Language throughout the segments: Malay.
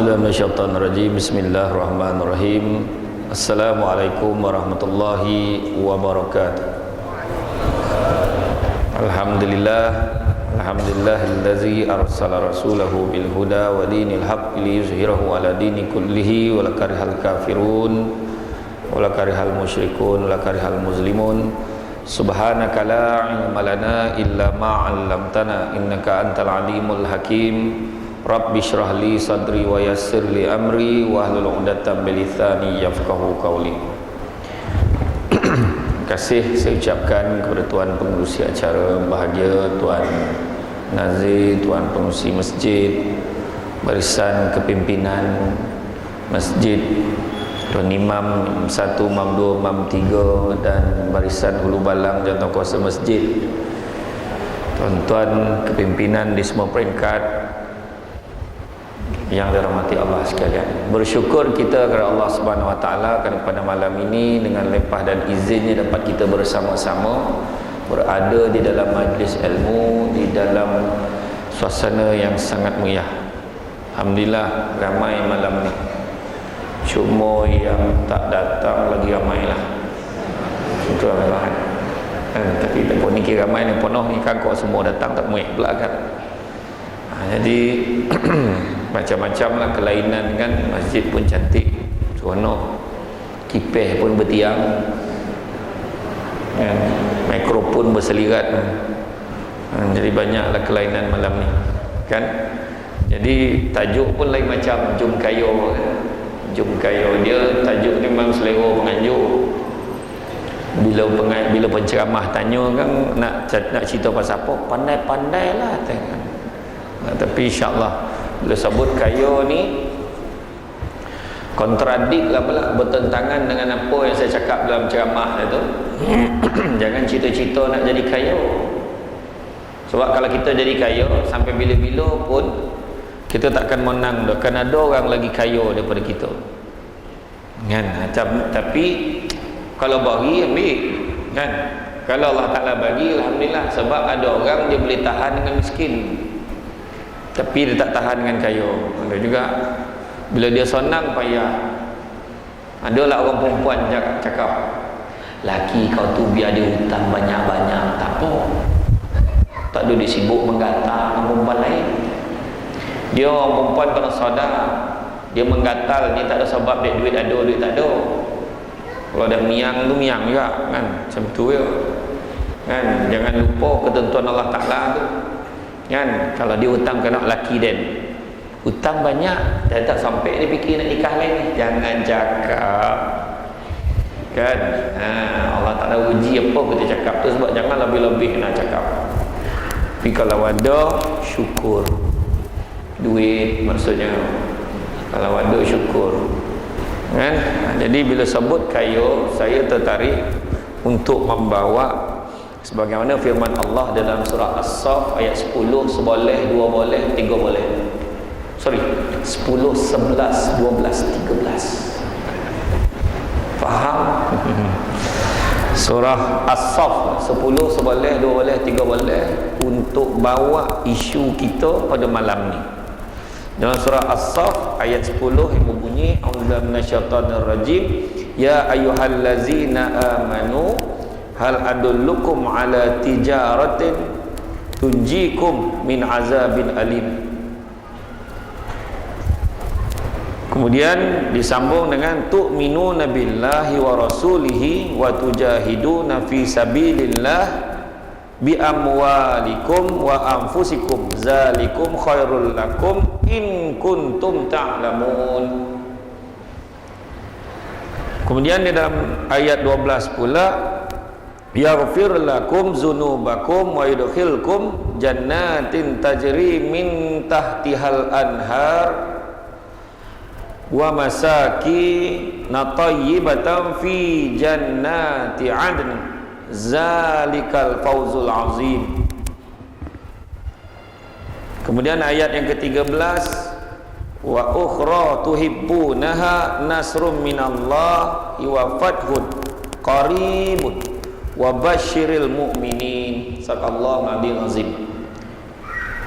A'udzubillahi minasyaitonirrajim. Bismillahirrahmanirrahim. Assalamualaikum warahmatullahi wabarakatuh. Alhamdulillahillazi arsala rasulahu bil huda wa dinil haqqi liyuzhirahu ala dini kullihi wa lakarihal kafirun wa lakarihal musyrikun wa lakarihal muslimun. Subhanaka la ilma lana illa ma 'allamtana innaka antal alimul hakim. Rabbi syrah li sadri wa yassir li amri wa hlul 'uqdatam min lisani yafqahu qawli. Terima kasih saya ucapkan kepada tuan pengurusi acara bahagia, Tuan Nazir, tuan pengurusi masjid, barisan kepimpinan masjid, tuan imam 1, imam 2, imam 3 dan barisan hulu balang jawatankuasa masjid, tuan-tuan kepimpinan di semua peringkat yang dirahmati Allah sekalian. Bersyukur kita kepada Allah Subhanahu Wa Taala kerana pada malam ini dengan limpah dan izinnya dapat kita bersama-sama berada di dalam majlis ilmu, di dalam suasana yang sangat meriah. Alhamdulillah ramai malam ni. Cuma yang tak datang lagi ramailah. Itu adalah tapi tak ni kira ramai ni penuh ni kan kau semua datang tak muat pula kan. Jadi macam-macam lah kelainan kan. Masjid pun cantik, seronok, kipeh pun bertiang kan? Mikrofon berselirat jadi banyaklah kelainan malam ni kan. Jadi tajuk pun lain macam, jom kayo. Jom kayo dia tajuk ni memang selera penganjur. Bila penceramah tanya kan nak cerita pasal apa, pandai-pandai lah tengok. Tapi insyaAllah bila sebut kayo ni kontradik lah pula, bertentangan dengan apa yang saya cakap dalam ceramah itu. Jangan cita-cita nak jadi kayo, sebab kalau kita jadi kayo sampai bila-bila pun kita takkan menang dah, kan ada orang lagi kayo daripada kita kan. Tapi kalau bagi ambil kan, kalau Allah Ta'ala bagi alhamdulillah, sebab ada orang dia boleh tahan dengan miskin tapi dia tak tahan dengan kayo. Ada juga bila dia senang payah. Adalah orang perempuan cakap, laki kau tu biar dia hutang banyak-banyak tak apa, tak ada dia sibuk menggatal dengan perempuan lain. Dia orang perempuan kena sadar, dia menggatal ni tak ada sebab dia duit ada, duit tak ada. Kalau ada miang tu miang juga kan, macam tu ya kan. Jangan lupa ketentuan Allah Ta'ala tu kan. Kalau dia hutang kena laki dan hutang banyak dan tak sampai dia fikir nak nikah lain, jangan cakap kan. Allah Ta'ala uji apa kita cakap tu, sebab jangan lebih-lebih nak cakap. Tapi kalau ada syukur, duit maksudnya, kalau ada syukur kan. Jadi bila sebut kayo, saya tertarik untuk membawa sebagaimana firman Allah dalam surah As-Saff ayat 10, seboleh, dua boleh, tiga boleh. Sorry, 10, 11, 12, 13. Faham? Surah As-Saff 10, seboleh, dua boleh, tiga boleh, untuk bawa isu kita pada malam ni. Dalam surah As-Saff ayat 10 yang berbunyi, a'udzubillahi minasyaitonirrajim, ya ayyuhallazina amanu hal adullukum ala tijaratin tunjikum min azabin alim. Kemudian disambung dengan tu'minuna billahi wa rasulihi wa tujahiduna fi sabilillah bi amwalikum wa anfusikum zalikum khairul lakum in kuntum ta'lamun. Kemudian di dalam ayat 12 pula, yaghfir lakum dzunubakum wa yudkhilkum jannatin tajri min tahtihal anhar wa masakin thayyibatan fi jannati adn zalikal fawzul azim. Kemudian ayat yang ke-13, wa ukhra tuhibbunaha nasrum minallahi wa fathun qaribun wa basyiril mu'minin. Sadaqallahu al-azim.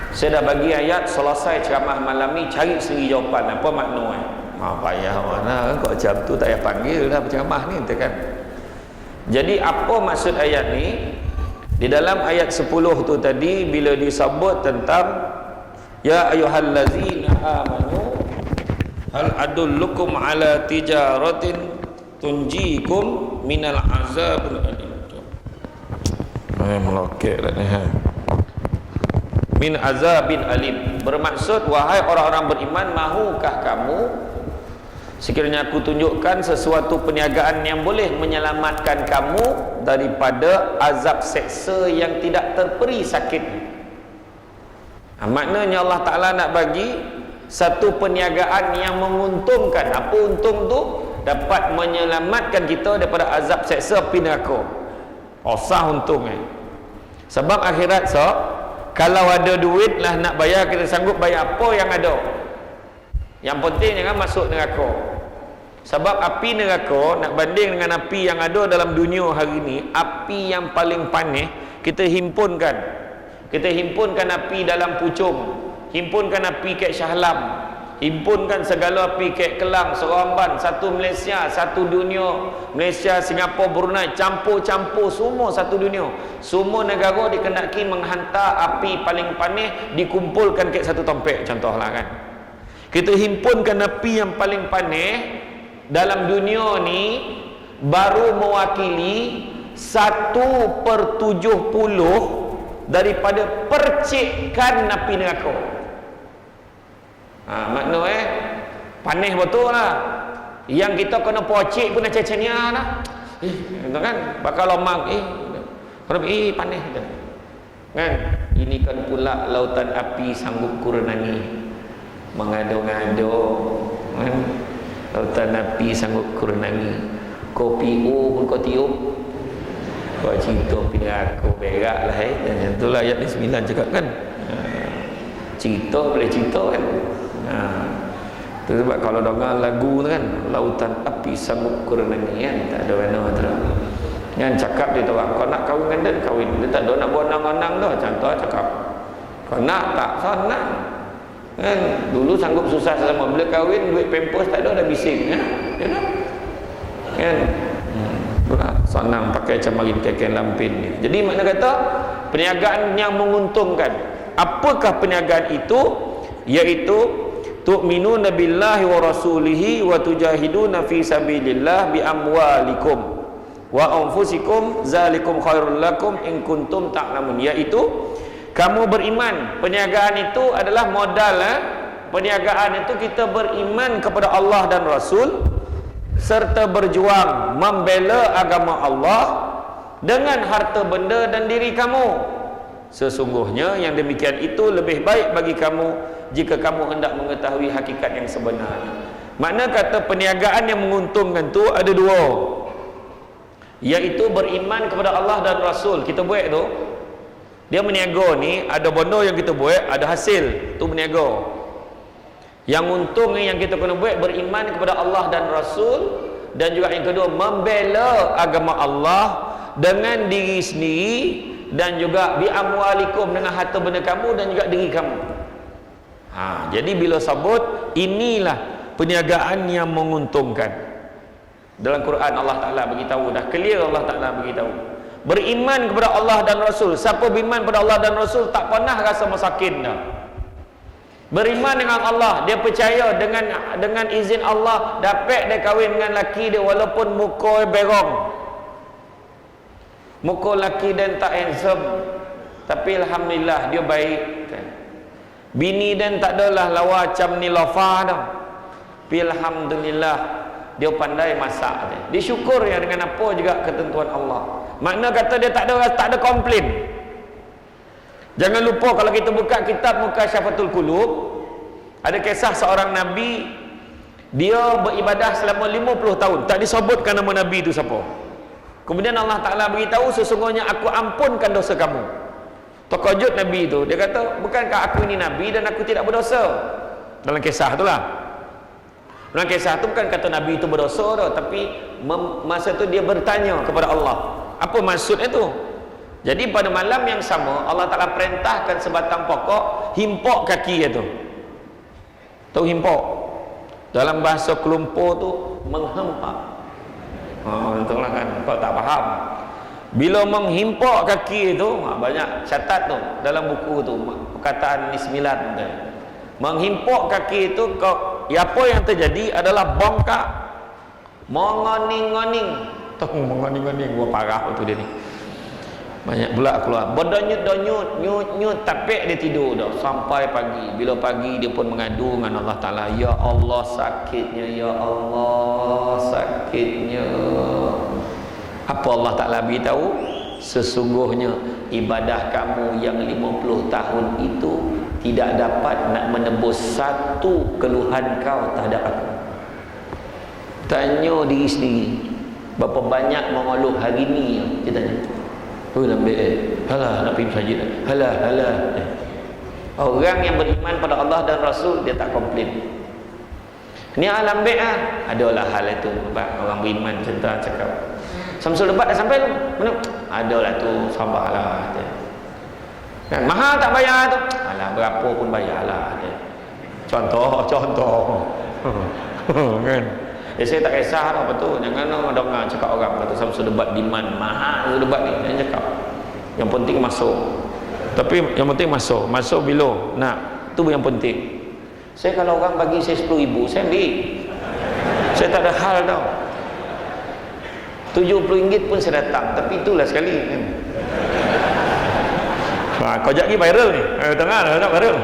Saya dah bagi ayat, selesai ceramah malam ni cari sendiri jawapan apa makna payah mana kau macam tu tak payah panggil dah berceramah ni kan. Jadi apa maksud ayat ni? Di dalam ayat 10 tu tadi bila disebut tentang ya ayyuhallazina amanu hal adullukum ala tijaratin tunjikum minal azabil alim. Melokeklah ni min azabin alim, bermaksud wahai orang-orang beriman, mahukah kamu sekiranya aku tunjukkan sesuatu perniagaan yang boleh menyelamatkan kamu daripada azab seksa yang tidak terperi sakit. Maknanya Allah Ta'ala nak bagi satu perniagaan yang menguntungkan. Apa untung tu? Dapat menyelamatkan kita daripada azab seksa api neraka. Sah untung sebab akhirat kalau ada duit lah nak bayar, kita sanggup bayar apa yang ada. Yang penting jangan masuk neraka. Sebab api neraka nak banding dengan api yang ada dalam dunia hari ini, api yang paling panas kita himpunkan. Kita himpunkan api dalam pucung, himpunkan api kat Shahlam, himpunkan segala api kat Kelang, Seremban, satu Malaysia, satu dunia. Malaysia, Singapura, Brunei, campur-campur semua satu dunia. Semua negara dikendaki menghantar api paling panas, dikumpulkan kat satu tempat, contohlah kan. Kita himpunkan api yang paling panas dalam dunia ni baru mewakili 1/70 daripada percikan api neraka. Makna panas betul lah. Yang kita kena pocik pun macam ni lah. Kan bakal lomang panas kan. Ini kan pula lautan api sanggup kurenangi, mengado-ngado kan. Lautan api sanggup kurenangi. Kopi pun kau tiup, kau cerita aku berak lah dan itulah ayat 9 cakap kan. Cerita boleh cerita kan. Itu sebab kalau dengar lagu tu kan, lautan api sanggup kurenangi kan, tak ada mana tu kan. Cakap dia tu, kau nak kahwin dengan dia, kahwin. Dia tak ada nak buat anang-anang tu. Contoh cakap, kau nak tak? Senang kan. Dulu sanggup susah sama, bila kahwin duit pampers tak ada, dah bising kan. Kan senang pakai camarin keken lampin ni. Jadi makna kata perniagaan yang menguntungkan. Apakah perniagaan itu? Iaitu tu'minuna billahi wa rasulihi wa tujahiduna fi sabilillah bi amwalikum wa anfusikum zalikum khairul lakum in kuntum ta'lamun. Iaitu kamu beriman. Perniagaan itu adalah modal. Perniagaan itu kita beriman kepada Allah dan Rasul serta berjuang membela agama Allah dengan harta benda dan diri kamu. Sesungguhnya yang demikian itu lebih baik bagi kamu jika kamu hendak mengetahui hakikat yang sebenarnya. Makna kata perniagaan yang menguntungkan tu ada dua, iaitu beriman kepada Allah dan Rasul. Kita buat tu, dia meniaga ni, ada benda yang kita buat, ada hasil, tu berniaga. Yang untung ni yang kita kena buat beriman kepada Allah dan Rasul, dan juga yang kedua membela agama Allah dengan diri sendiri dan juga bi amwalikum dengan harta benda kamu dan juga diri kamu. Jadi bila sebut inilah perniagaan yang menguntungkan. Dalam Quran Allah Ta'ala beritahu dah clear, Allah Ta'ala beritahu beriman kepada Allah dan Rasul. Siapa beriman kepada Allah dan Rasul tak pernah rasa masakin dah. Beriman dengan Allah, dia percaya dengan izin Allah dapat dia kahwin dengan laki dia walaupun muka berong, muka laki dan tak handsome, tapi alhamdulillah dia baik kan. Bini dan tak adalah lawa macam ni lafa dah, tapi alhamdulillah dia pandai masak dia. Dia syukur ya dengan apa juga ketentuan Allah. Makna kata dia tak ada komplain. Jangan lupa kalau kita buka kitab Mukasyafatul Qulub, ada kisah seorang Nabi, dia beribadah selama 50 tahun, tak disebutkan nama Nabi itu siapa. Kemudian Allah Ta'ala beritahu, sesungguhnya aku ampunkan dosa kamu. Terkejut Nabi itu, dia kata, bukankah aku ini Nabi dan aku tidak berdosa? Dalam kisah itulah. Dalam kisah itu bukan kata Nabi itu berdosa dah, tapi masa itu dia bertanya kepada Allah, apa maksudnya itu? Jadi pada malam yang sama Allah Ta'ala perintahkan sebatang pokok himpok kaki itu. Tahu himpok? Dalam bahasa Kelumpur tu menghempak. Entahlah kan, kau tak faham. Bila menghimpok kaki itu, banyak catat tu dalam buku tu perkataan Nismilan tu. Menghimpok kaki itu, apa yang terjadi adalah bongkak, mengoning-ngoning. Tahu mengoning-ngoning, gua parah tu dia ni. Banyak pula keluar berdonyut-donyut, nyut-nyut, tapik dia tidur dah sampai pagi. Bila pagi dia pun mengadu dengan Allah Ta'ala, ya Allah sakitnya, ya Allah sakitnya. Apa Allah Ta'ala beritahu? Sesungguhnya ibadah kamu yang 50 tahun itu tidak dapat nak menebus satu keluhan kau terhadap aku. Tanya diri sendiri, berapa banyak mengeluh hari ni? Dia tanya, halah nak pergi masjid, halah. Orang yang beriman pada Allah dan Rasul, dia tak komplain. Ni alam be'ah, adalah hal itu. Orang beriman cerita cakap, Samsul debat dah sampai tu, mana? Adalah tu, sabarlah. Kan mahal tak bayar tu? Alah, berapa pun bayarlah. Contoh kan. Saya tak kisah apa tu. Jangan orang dengar cakap orang kata Samsul debat demand mahal debat ni. Jangan cakap. Yang penting masuk. Tapi yang penting masuk bila nak, tu yang penting. Saya kalau orang bagi saya 10,000, saya ambil. Saya tak ada hal tau. RM70 pun saya datang. Tapi itulah sekali kan. Kau jadi viral ni. Tengah dah tak viral.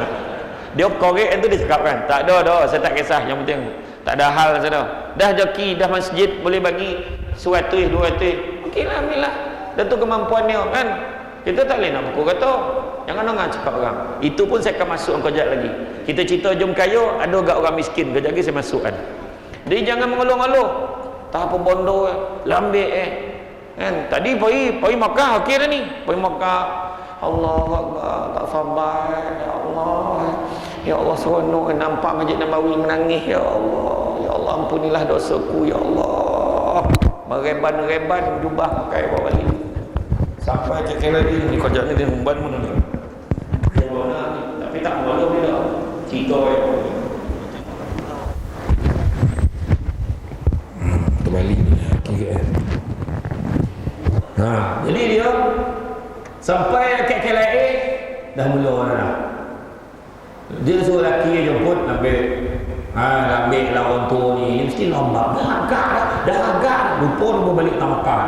Dia korek itu dia cakap kan, tak ada saya tak kisah, yang penting tak ada hal saya dah joki, dah masjid boleh bagi 100 200, okeylah ambillah. Dan tu kemampuan dia kan. Kita tak boleh nak pukul kata. Jangan orang cakap orang. Itu pun saya akan masuk kau jap lagi. Kita cerita jom kaya, ada gak orang miskin, kau lagi saya masukkan. Jadi jangan mengeluh-ngeluh. Tak apa bondo lambik kan. Tadi pergi Makkah, okey dah ni. Pergi Makkah, Allah Akbar, tak sabar, ya Allah. Ya Allah, seronok nampak Masjid Nabawi menangis, ya Allah. Ya Allah, ampunilah dosaku, ya Allah. Mereban-reban jubah pakai bawa balik. Sampai ke lagi ni kau jangan dia memban mana ni. Dia mana ni, tapi tak malu dia. Cerita kembali kira. Jadi dia sampai ke KLIA dah mula dah. Dia suruh lelaki jemput ambil lah orang tua ni. Dia mesti lomba dah agak lupa balik tak makan.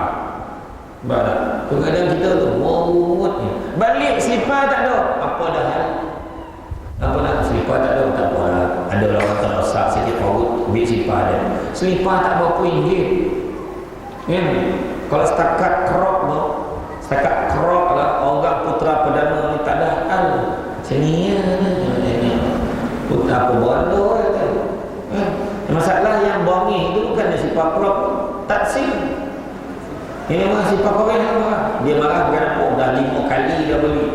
Kadang kita tu balik selipar tak ada. Apa dah hal? Apa nak selipar tak ada? Tak apa lah. Ada orang terrosak sikit perut, ambil selipar dia. Selipar tak berapa ringgit kan? Kalau setakat krok lah, orang putera perdana ni tak ada hal. Macam ni putera pebondo kan? Masalah yang bongi itu bukan selipar krok, taksim. Ini memang sifat orang yang marah. Dia marah bukan apa, dah 5 kali dah beli.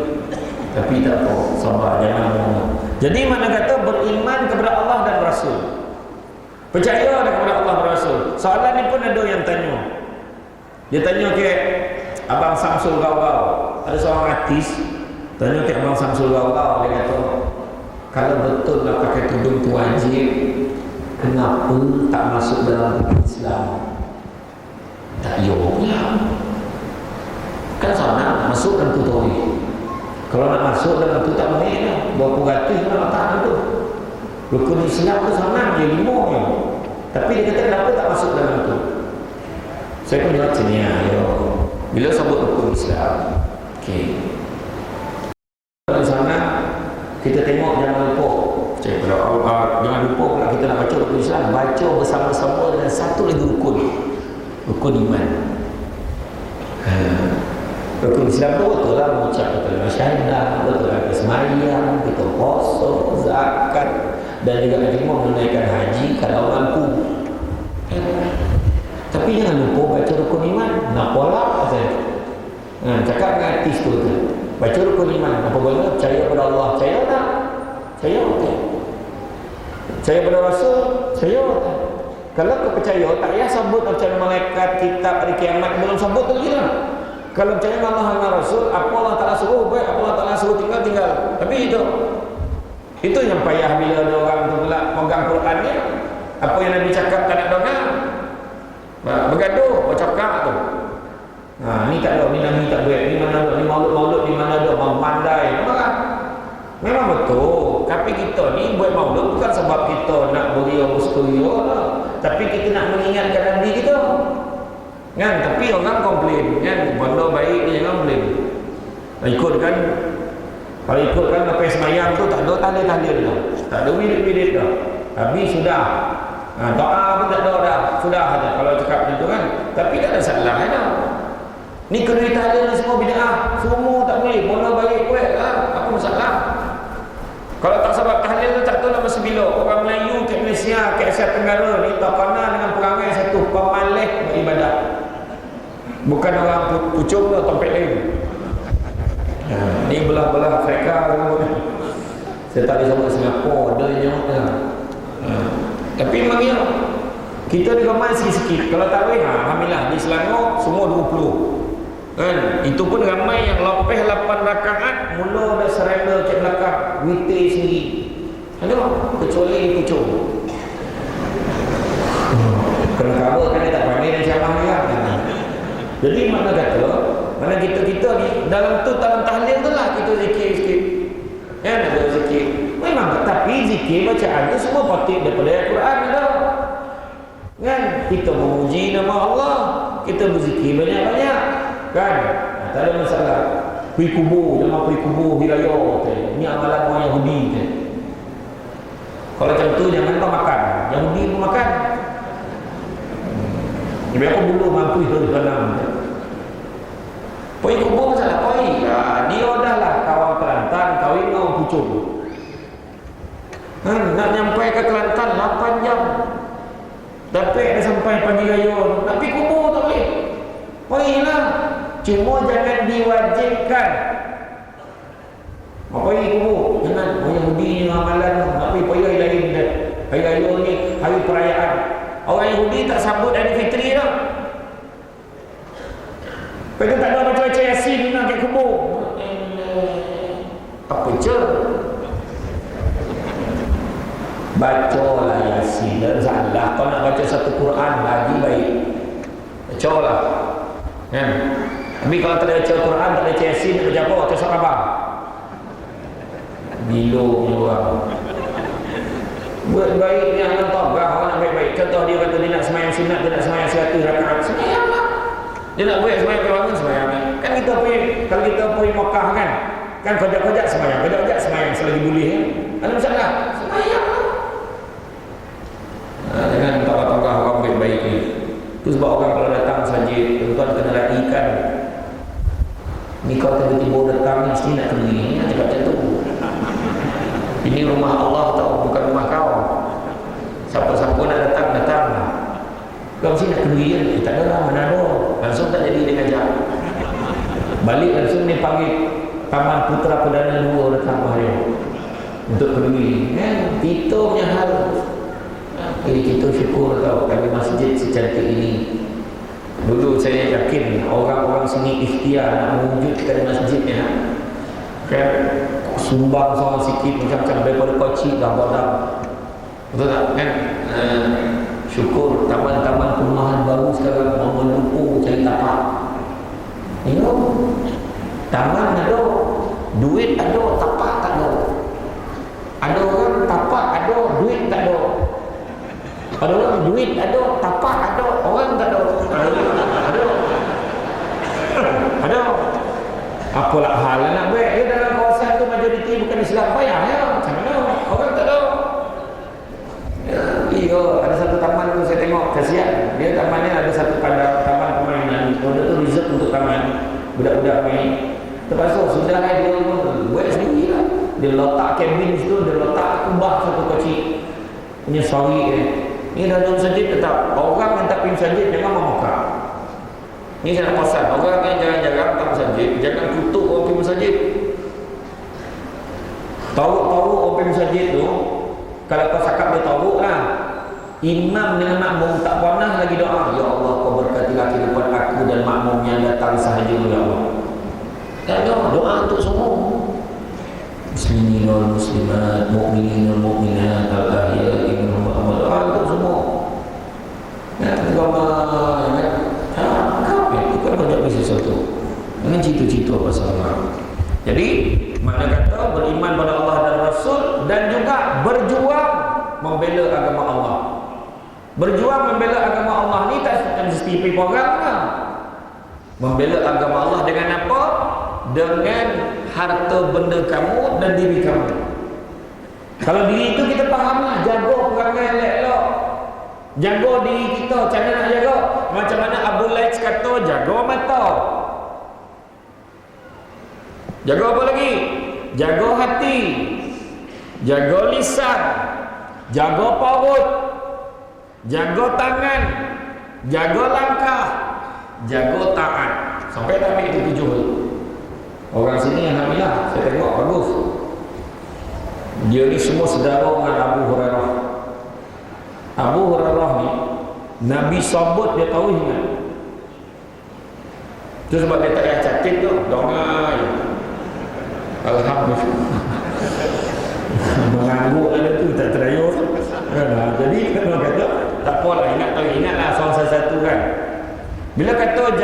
Tapi tak apa, sabar, jangan ngomong. Jadi mana kata beriman kepada Allah dan Rasul, percaya kepada Allah dan Rasul. Soalan ni pun ada yang tanya. Dia tanya ke Abang Samsul Gawau. Ada seorang artis tanya ke Abang Samsul Gawau. Dia kata, kalau betul nak pakai tudung tu wajib, kenapa tak masuk dalam Islam? Tak pula. Kan sana masuk dalam tu tauhid. Kalau nak masuk dalam tu tak boleh dah. Berapa ratus nak letak tu. Rukun Islam tu sana je 5 je. Tapi dia kata kenapa tak masuk dalam tu? Saya pun jawab macam ni. Bila sebut rukun Islam, okey. Di sana kita tengok jangan lupa. Jangan lupa kalau kita nak baca rukun Islam, baca bersama-sama dengan satu lagi rukun iman. Rukun Islam tu betul lah mengucap betul syahadah, betul lah sembahyang, kita puasa, zakat, dan juga terima menunaikan haji kalau mampu. Tapi jangan lupa baca rukun iman. Nak pola pasal cakap dengan artis tu baca rukun iman. Apa boleh? Percaya pada Allah, percaya tak? Percaya tak? Percaya pada Rasul, percaya tak? Kalau kau percaya, tak payah sebut percaya malaikat, kitab, hari kiamat, belum sebut lagi lah. Kalau percaya Allah dan Rasul, apa Allah Ta'ala suruh buat, apa Allah Ta'ala suruh tinggal. Tapi itu Itu yang payah bila ada orang tu pula pegang Quran ni. Apa yang Nabi cakap tak nak dengar. Bergaduh, bercakap tu. Ni tak ada, ni Nabi tak duit, ni mana ada, ni maulud-maulud ni mana ada, memandai. Memang betul. Tapi kita ni buat maulud bukan sebab kita nak beriau lah. Tapi kita nak mengingatkan Nabi kita. Kan? Tapi orang komplain kan, benda baik ni jangan komplain. Ikut kan, kalau ikut kan lepas semayang tu tak ada tahlil dah, tak ada wirid dah, habis sudah. Doa pun tak ada dah, sudah ada. Kalau cakap macam tu kan, tapi tak ada salah dah. Ni kena tahlil ni semua bid'ah, semua tak boleh. Mula baik kuat lah, apa masalah? Kalau tak sebab tahlil tu tak tahu nak masa bila. Orang Melayu kat Malaysia, kat Asia Tenggara ni tak pernah dengan perangai satu pemalih beribadah. Bukan orang pucuk tu, tompet lain. Ni belah-belah Afrika. Saya tak disebut Singapura, ada yang tapi memang ya, kita ni ramai sikit-sikit. Kalau tarawih, alhamdulillah di Selangor semua 20 kan. Itu pun ramai yang lepas 8 rakaat mula dah surrender kat belakang, witir sendiri. Ada kecuali di Pucung. Kena cover kan dia tak pandai dan siapa dia. Jadi mana kata, mana kita ni dalam tahlil tu lah kita zikir sikit. Kan ada zikir. Memang, tapi zikir bacaan tu semua patut daripada Al-Quran dah. Kan? Kita memuji nama Allah, kita berzikir banyak-banyak. Kan? Tak ada masalah. Pergi kubur, jangan pergi kubur wilayah. Ini amalan orang Yahudi. Kalau macam tu jangan kau makan. Yahudi pun makan. Jadi aku dulu mampu itu dalam. Pergi kubur masalah pergi. Dia dah lah kawan Kelantan, kahwin orang Pucung. Nak nyampai ke Kelantan 8 jam. Dapat dah sampai pagi raya. Nak pergi kubur tak boleh. Pergilah. Cuma jangan diwajibkan. Mau pergi kubur. Jangan. Orang Yahudi ni amalan. Nak pergi hari lain. Hari raya ni hari perayaan. Orang Yahudi tak sambut Hari Fitri dah. Mereka tak ada baca-baca Yasin nak pergi kubur. Apa je? Bacalah Yasin, dan salah. Kau nak baca satu Quran lagi baik, bacalah kan. Tapi kalau tak ada baca Quran, tak ada baca Yasin, nak baca apa? Baca surat khabar bilung orang. Buat baik ni akan tabah. Orang nak baik-baik, contoh dia kata dia nak semayang sunat, dia nak semayang 100 rakaat, semayang lah. Dia nak buat semayang kewangan, semayang kan. Kita pergi, kalau kita pergi Mekah kan kojak-kojak semayang, kojak-kojak semayang selagi boleh kan. Ada masalah, semayang lah. Jangan tabah-tabah orang baik-baik ni. Itu sebab orang kalau datang sajid, tuan-tuan kena larikan. Ni kau tiba-tiba datang ni, mesti nak kena ni, nak cakap macam tu. Ini rumah Allah tau, bukan rumah kau. Siapa-siapa nak datang, datang. Kau mesti nak kena kan? Tak ada lah, mana ada. Langsung tak jadi dia ngajak. Balik langsung ni panggil Taman Putra Perdana 2 datang hari untuk kedui kan. Kita punya hal. Kita syukur tau kami masjid secantik ini. Dulu saya yakin orang-orang sini ikhtiar nak mewujudkan masjidnya kan, sumbang seorang sikit macam-macam daripada kocik dah badang. Betul tak kan? Syukur taman-taman perumahan baru sekarang mengelupu cari tapak. You know, taman ada, duit ada, tapak tak ada. Ada orang tapak ada, duit tak ada. Ada orang duit ada, tapak ada, orang tak ada. Ada. Apalah hal nak buat dia dalam kawasan tu majoriti bukan Islam, payah ya. Macam mana? Orang tak ada. Ya, ada satu taman tu saya tengok, kasihan. Dia tamannya ada satu padang taman permainan. Benda tu reserve untuk taman budak-budak main. Terpaksa sudah dia buat sendiri lah. Dia letak cabin situ, dia letak kubah satu kecil punya sawit dia. Ini dalam masjid tetap. Orang yang tak pergi masjid memang memukar. Ini saya nak pesan, orang yang jarang-jarang tak masjid, jangan kutuk orang pergi masjid. Tahu-tahu orang pergi masjid tu, kalau kau cakap dia tahu lah, imam dengan makmum tak pernah lagi doa, ya Allah kau berkatilah kehidupan aku dan makmum yang datang sahaja, ya Allah. Tak ada doa untuk semua. muslimin wal muslimat, mukminin wal mukminat, al-ahya'i minhum wal amwat. Itu semua. Ya, agama itu kan banyak sesuatu. Jangan cita-cita pasal Allah. Jadi, makna kata beriman pada Allah dan Rasul dan juga berjuang membela agama Allah. Berjuang membela agama Allah ni tak mesti pergi perang. Membela agama Allah dengan apa? Dengan harta benda kamu dan diri kamu. Kalau diri itu kita fahamlah, jaga perangai elok-elok. Jaga diri kita, macam mana nak jaga? Macam mana Abu Laits kata, jaga mata. Jaga apa lagi? Jaga hati. Jaga lisan. Jaga perut. Jaga tangan. Jaga langkah. Jaga taat. Sampai tak ambil itu 7. Orang sini alhamdulillah saya tengok bagus. Dia ni semua saudara dengan Abu Hurairah. Abu Hurairah ni Nabi sebut dia tahu ingat. Itu sebab dia tak payah catit tu, dongai. Alhamdulillah. Mengangguk ada tu tak terayur. Jadi kalau kata tak apalah, ingatlah soal satu kan. Bila kata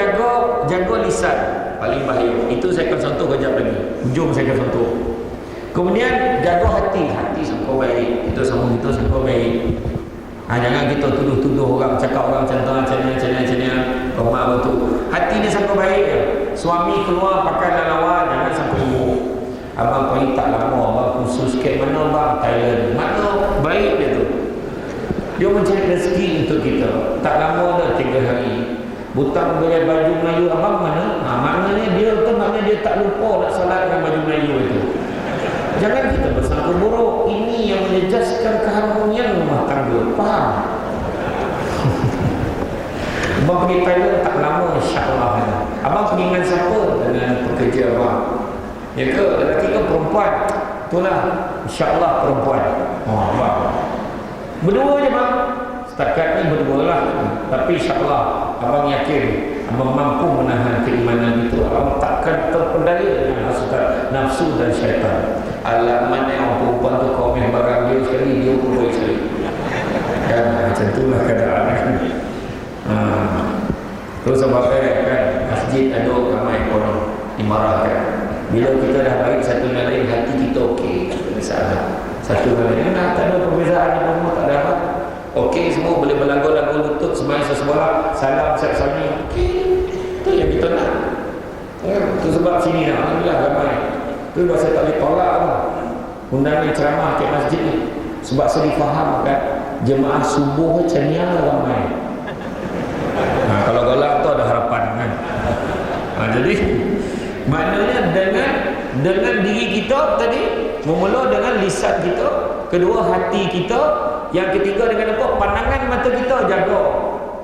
jaga lisan paling bahaya. Itu saya akan sentuh kejap lagi. Hujung saya akan sentuh. Kemudian jaga hati sangka baik. Kita sama kita sangka baik. Jangan kita tuduh-tuduh orang, cakap orang macam ni, rumah betul. Hati dia sangka baik je. Suami keluar pakai lalawan, jangan sangka buruk. Abang pergi tak lama, abang khusus ke mana bang? Thailand. Mana baik dia tu. Dia mencari rezeki untuk kita. Tak lama dah 3 hari. Butang beli baju Melayu abang mana? Maknanya dia tu, maknanya dia tak lupa nak salat dengan baju Melayu itu. Jangan kita bersangka buruk. Ini yang menjejaskan keharmonian rumah tangga. Faham? Abang pergi Thailand tak lama, insyaAllah. Abang pergi dengan siapa? Dengan pekerja abang. Ya ke? Lelaki ke perempuan? Itulah, insyaAllah perempuan. Abang berdua je bang. Setakat ni berdua lah. Tapi insyaAllah abang yakin abang mampu menahan keimanan itu. Abang takkan terpedaya dengan hasrat nafsu dan syaitan. Alamat yang perempuan tu kau main barang dia sekali, dia pun baik sekali. Kan macam itulah keadaan kan. Terus sebab kan masjid ada ramai orang dimarahkan. Bila kita dah baik satu dengan lain, hati kita okey, tak ada masalah. Satu dengan lain tak ada perbezaan apa, tak ada apa. Okey, semua boleh berlagu-lagu lutut sembahyang sesembahyang, salam satu-satu. Okey, itu yang kita nak. Itu sebab sini dah alhamdulillah ramai. Itu sebab saya tak boleh tolak apa. Undangan ceramah ke masjid ni. Sebab saya difaham kan, jemaah subuh macam ni ramai. Kalau galak tu ada harapan kan. Jadi maknanya dengan diri kita tadi, memula dengan lisan kita, kedua hati kita, yang ketiga dengan apa? Pandangan mata kita jaga.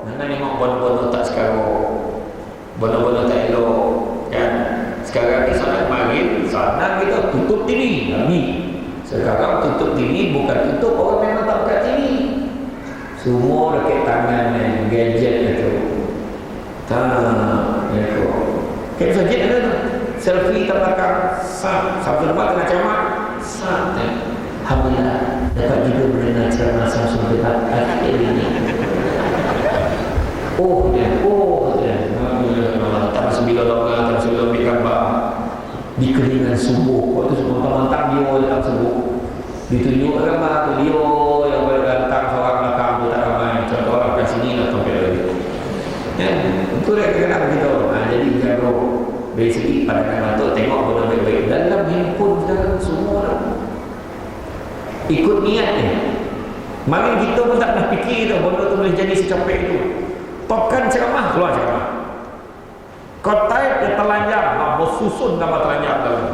Jangan tengok bodoh-bodoh tak sekarang, bodoh-bodoh tak elok kan. Sekarang ni solat maghrib, sana kita tutup TV. Nabi sekarang tutup TV bukan tutup orang memang tak buka TV. Semua dekat tangan gadget itu. Kayak masjid ada tu. Selfie terbakar. Sabtu lepas tengah ceramah. Alhamdulillah dapat juga mendengar ceramah Samsung dekat akhir ini. Alhamdulillah. Tak masuk bila doa, tak masuk bila ambil gambar. Di keringan subuh. Waktu semua mentang dia dalam subuh. Ditunjuk gambar tu dia yang boleh datang seorang belakang tu tak ramai. Contoh orang kat sini lah sampai lagi. Ya, itu dah kenal kita. Jadi jaga dari segi pandangan mata, tengok benda baik-baik. Dalam handphone sekarang semua dah ikut niat ni. Mari kita pun tak pernah fikir tu benda tu boleh jadi secapek itu. Tokan ceramah, keluar ceramah. Kau type dia telanjang, bersusun gambar telanjang dalam.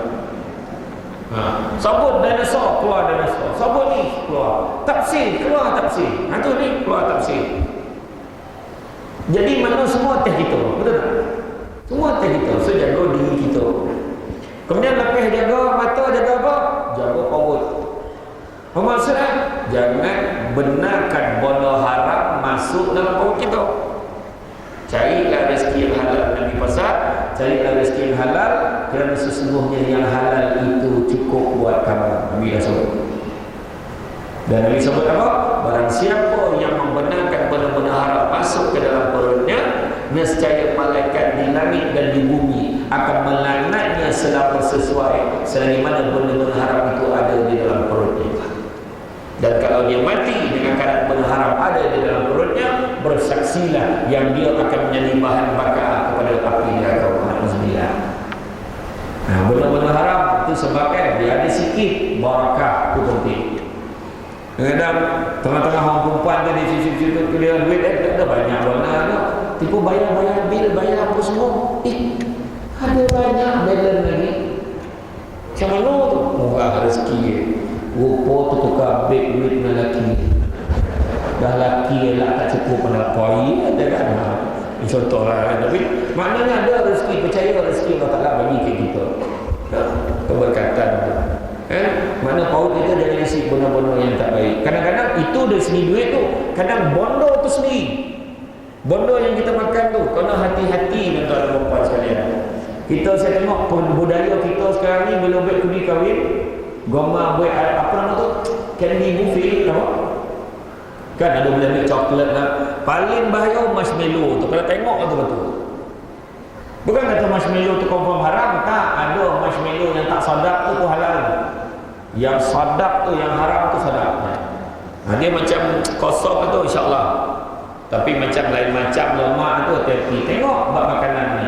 Sabut dinosaur, keluar dinosaur. Sabut ni, keluar. Tafsir, keluar tafsir. Tu ni, keluar tafsir. Jadi mana semua teh kita, betul tak? Semua teh kita, so jaga diri kita. Kemudian lepas jaga mata, jaga apa? Jaga perut. Maksudnya, jangan benarkan benda haram masuk dalam perut kita. Carilah rezeki yang halal Nabi pasal, carilah rezeki yang halal, kerana sesungguhnya yang halal itu cukup buat kamu. Nabi dah sebut. Dan Nabi sebut apa? Barang siapa yang membenarkan benda-benda haram masuk ke dalam perutnya, nescaya malaikat di langit dan di bumi akan melaknatnya selama sesuai selagi mana benda-benda haram itu ada di dalam perutnya. Dan kalau dia mati dengan keadaan benda haram ada di dalam perutnya, bersaksilah yang dia akan menjadi bahan bakar kepada api neraka. Alhamdulillah. Nah, benda-benda haram itu sebabkan dia ada sikit barakah, itu penting. Kadang tengah-tengah orang perempuan tu di situ-situ dia duit tak ada banyak mana tu. Tipu bayar bil, bayar apa semua. Ada banyak balance lagi. Macam mana tu? Murah rezeki. Rupa tu tukar beg duit dengan lelaki. Dah lelaki elak tak cukup pada poi ada kan. Contoh lah. Tapi maknanya ada rezeki, percaya rezeki Allah Ta'ala bagi ke kita. Keberkatan tu. Mana paut kita jangan isi benda-benda yang tak baik. Kadang-kadang itu dari segi duit tu, kadang bondo tu sendiri. Bondo yang kita makan tu, kena hati-hati tuan-tuan dan puan sekalian. Saya tengok budaya kita sekarang ni bila buat kudi kahwin, goma buat apa nama tu? Candy buffet apa? Kan ada boleh ambil coklat lah. Paling bahaya marshmallow tu. Kalau tengok tu betul. Bukan kata marshmallow tu confirm haram, tak. Ada marshmallow yang tak sadap tu halal. Yang sadap tu, yang haram tu sadap. Dia macam kosong tu insya-Allah. Tapi macam lain macam lemak tu hati-hati. Tengok bab makanan ni.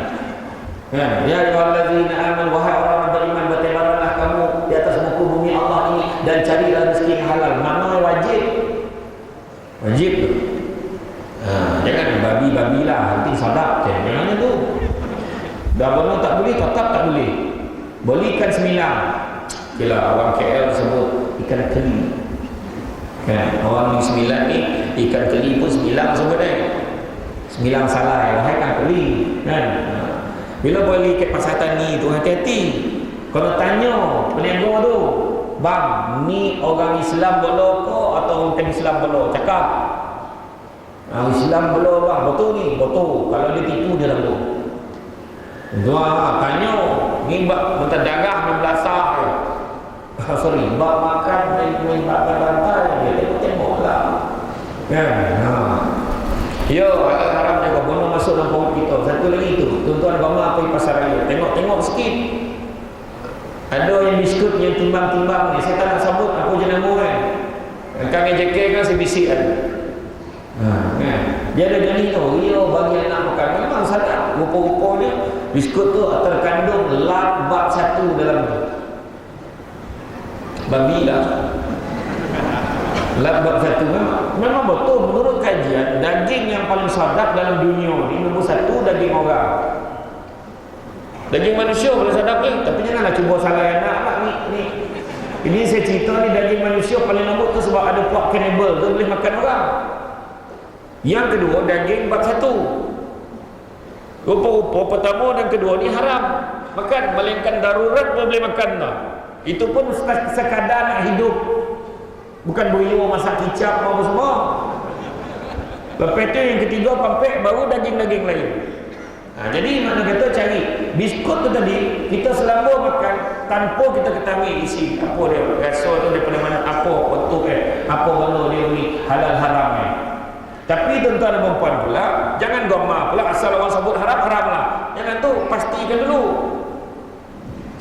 Kan? Ya ayyuhallazina amanu, wahai orang yang beriman, bertebaranlah kamu di atas muka bumi Allah ini dan carilah rezeki yang halal. Mana wajib? Wajib tu. Jangan babi-babi lah, nanti sadap. Jangan tu. Dah benar tak boleh, tetap tak boleh. Boleh ikan semilang. Okeylah, orang KL sebut ikan keli. Kan? Orang ni semilang ni, ikan keli pun semilang sebut semilang salai, wahai ikan keli. Kan? Bila boleh ikat pasar tani tu, hati-hati. Kalau tanya peniaga tu, bang, ni orang Islam belum ke atau bukan Islam belum? Cakap. Islam belum bang, betul ni? Betul. Kalau dia tipu, dia lalu. Tanya, ni bak minta darah membelasah. Sorry, bak makan main makan lantai dia tengok lah. Kan? Ya, haram jaga bono masuk dalam perut kita. Satu lagi tu, tuan-tuan bama pergi pasar raya. Tengok sikit. Ada yang biskut yang timbang-timbang ni. Saya tak nak sebut apa jenama kan. Kang JK kan saya bisik kan. Kan? Dia ada jenis tu, dia bagi anak makan. Memang sadar. Rupa-rupanya biskut tu terkandung bab satu dalam tu. Babi lah. Bab satu memang betul menurut kajian daging yang paling sadap dalam dunia ni nombor satu daging orang. Daging manusia paling sadap ni, tapi janganlah cuba salah anak lah ni. Ini saya cerita ni daging manusia paling lembut tu sebab ada puak cannibal tu boleh makan orang. Yang kedua daging bab satu. Rupa-rupa pertama dan kedua ni haram makan, melainkan darurat boleh makan dah. Itu pun sekadar nak hidup. Bukan boyo masak kicap apa semua. Lepas tu yang ketiga pampek baru daging-daging lain. Jadi makna kata cari biskut tu tadi kita selamba makan tanpa kita ketahui isi apa dia, rasa tu daripada mana, apa bentuk apa benda dia ni halal haram ni. Tapi tuan-tuan dan puan pula jangan gomah pula asal orang sebut haram lah. Jangan tu, pastikan dulu.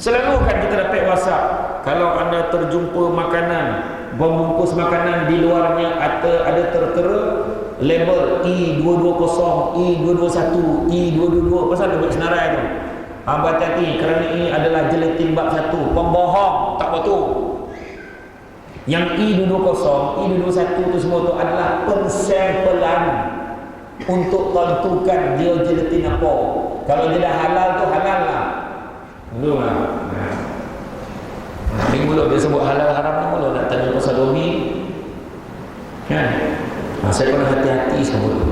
Selalu kan kita dapat WhatsApp, kalau anda terjumpa makanan, membungkus makanan di luarnya ada tertera label E220, E221, E222. Pasal dia buat senarai tu. Hati-hati kerana ini adalah jelatin bab satu. Pembohong, tak betul. Yang E220, E221 tu semua tu adalah pensampelan untuk tentukan dia jelatin apa. Kalau dia dah halal tu halal lah. Belum lah. Ini mula dia sebut halal haram ni mula nak tanya pasal domi. Kan? Saya kena hati-hati sama tu.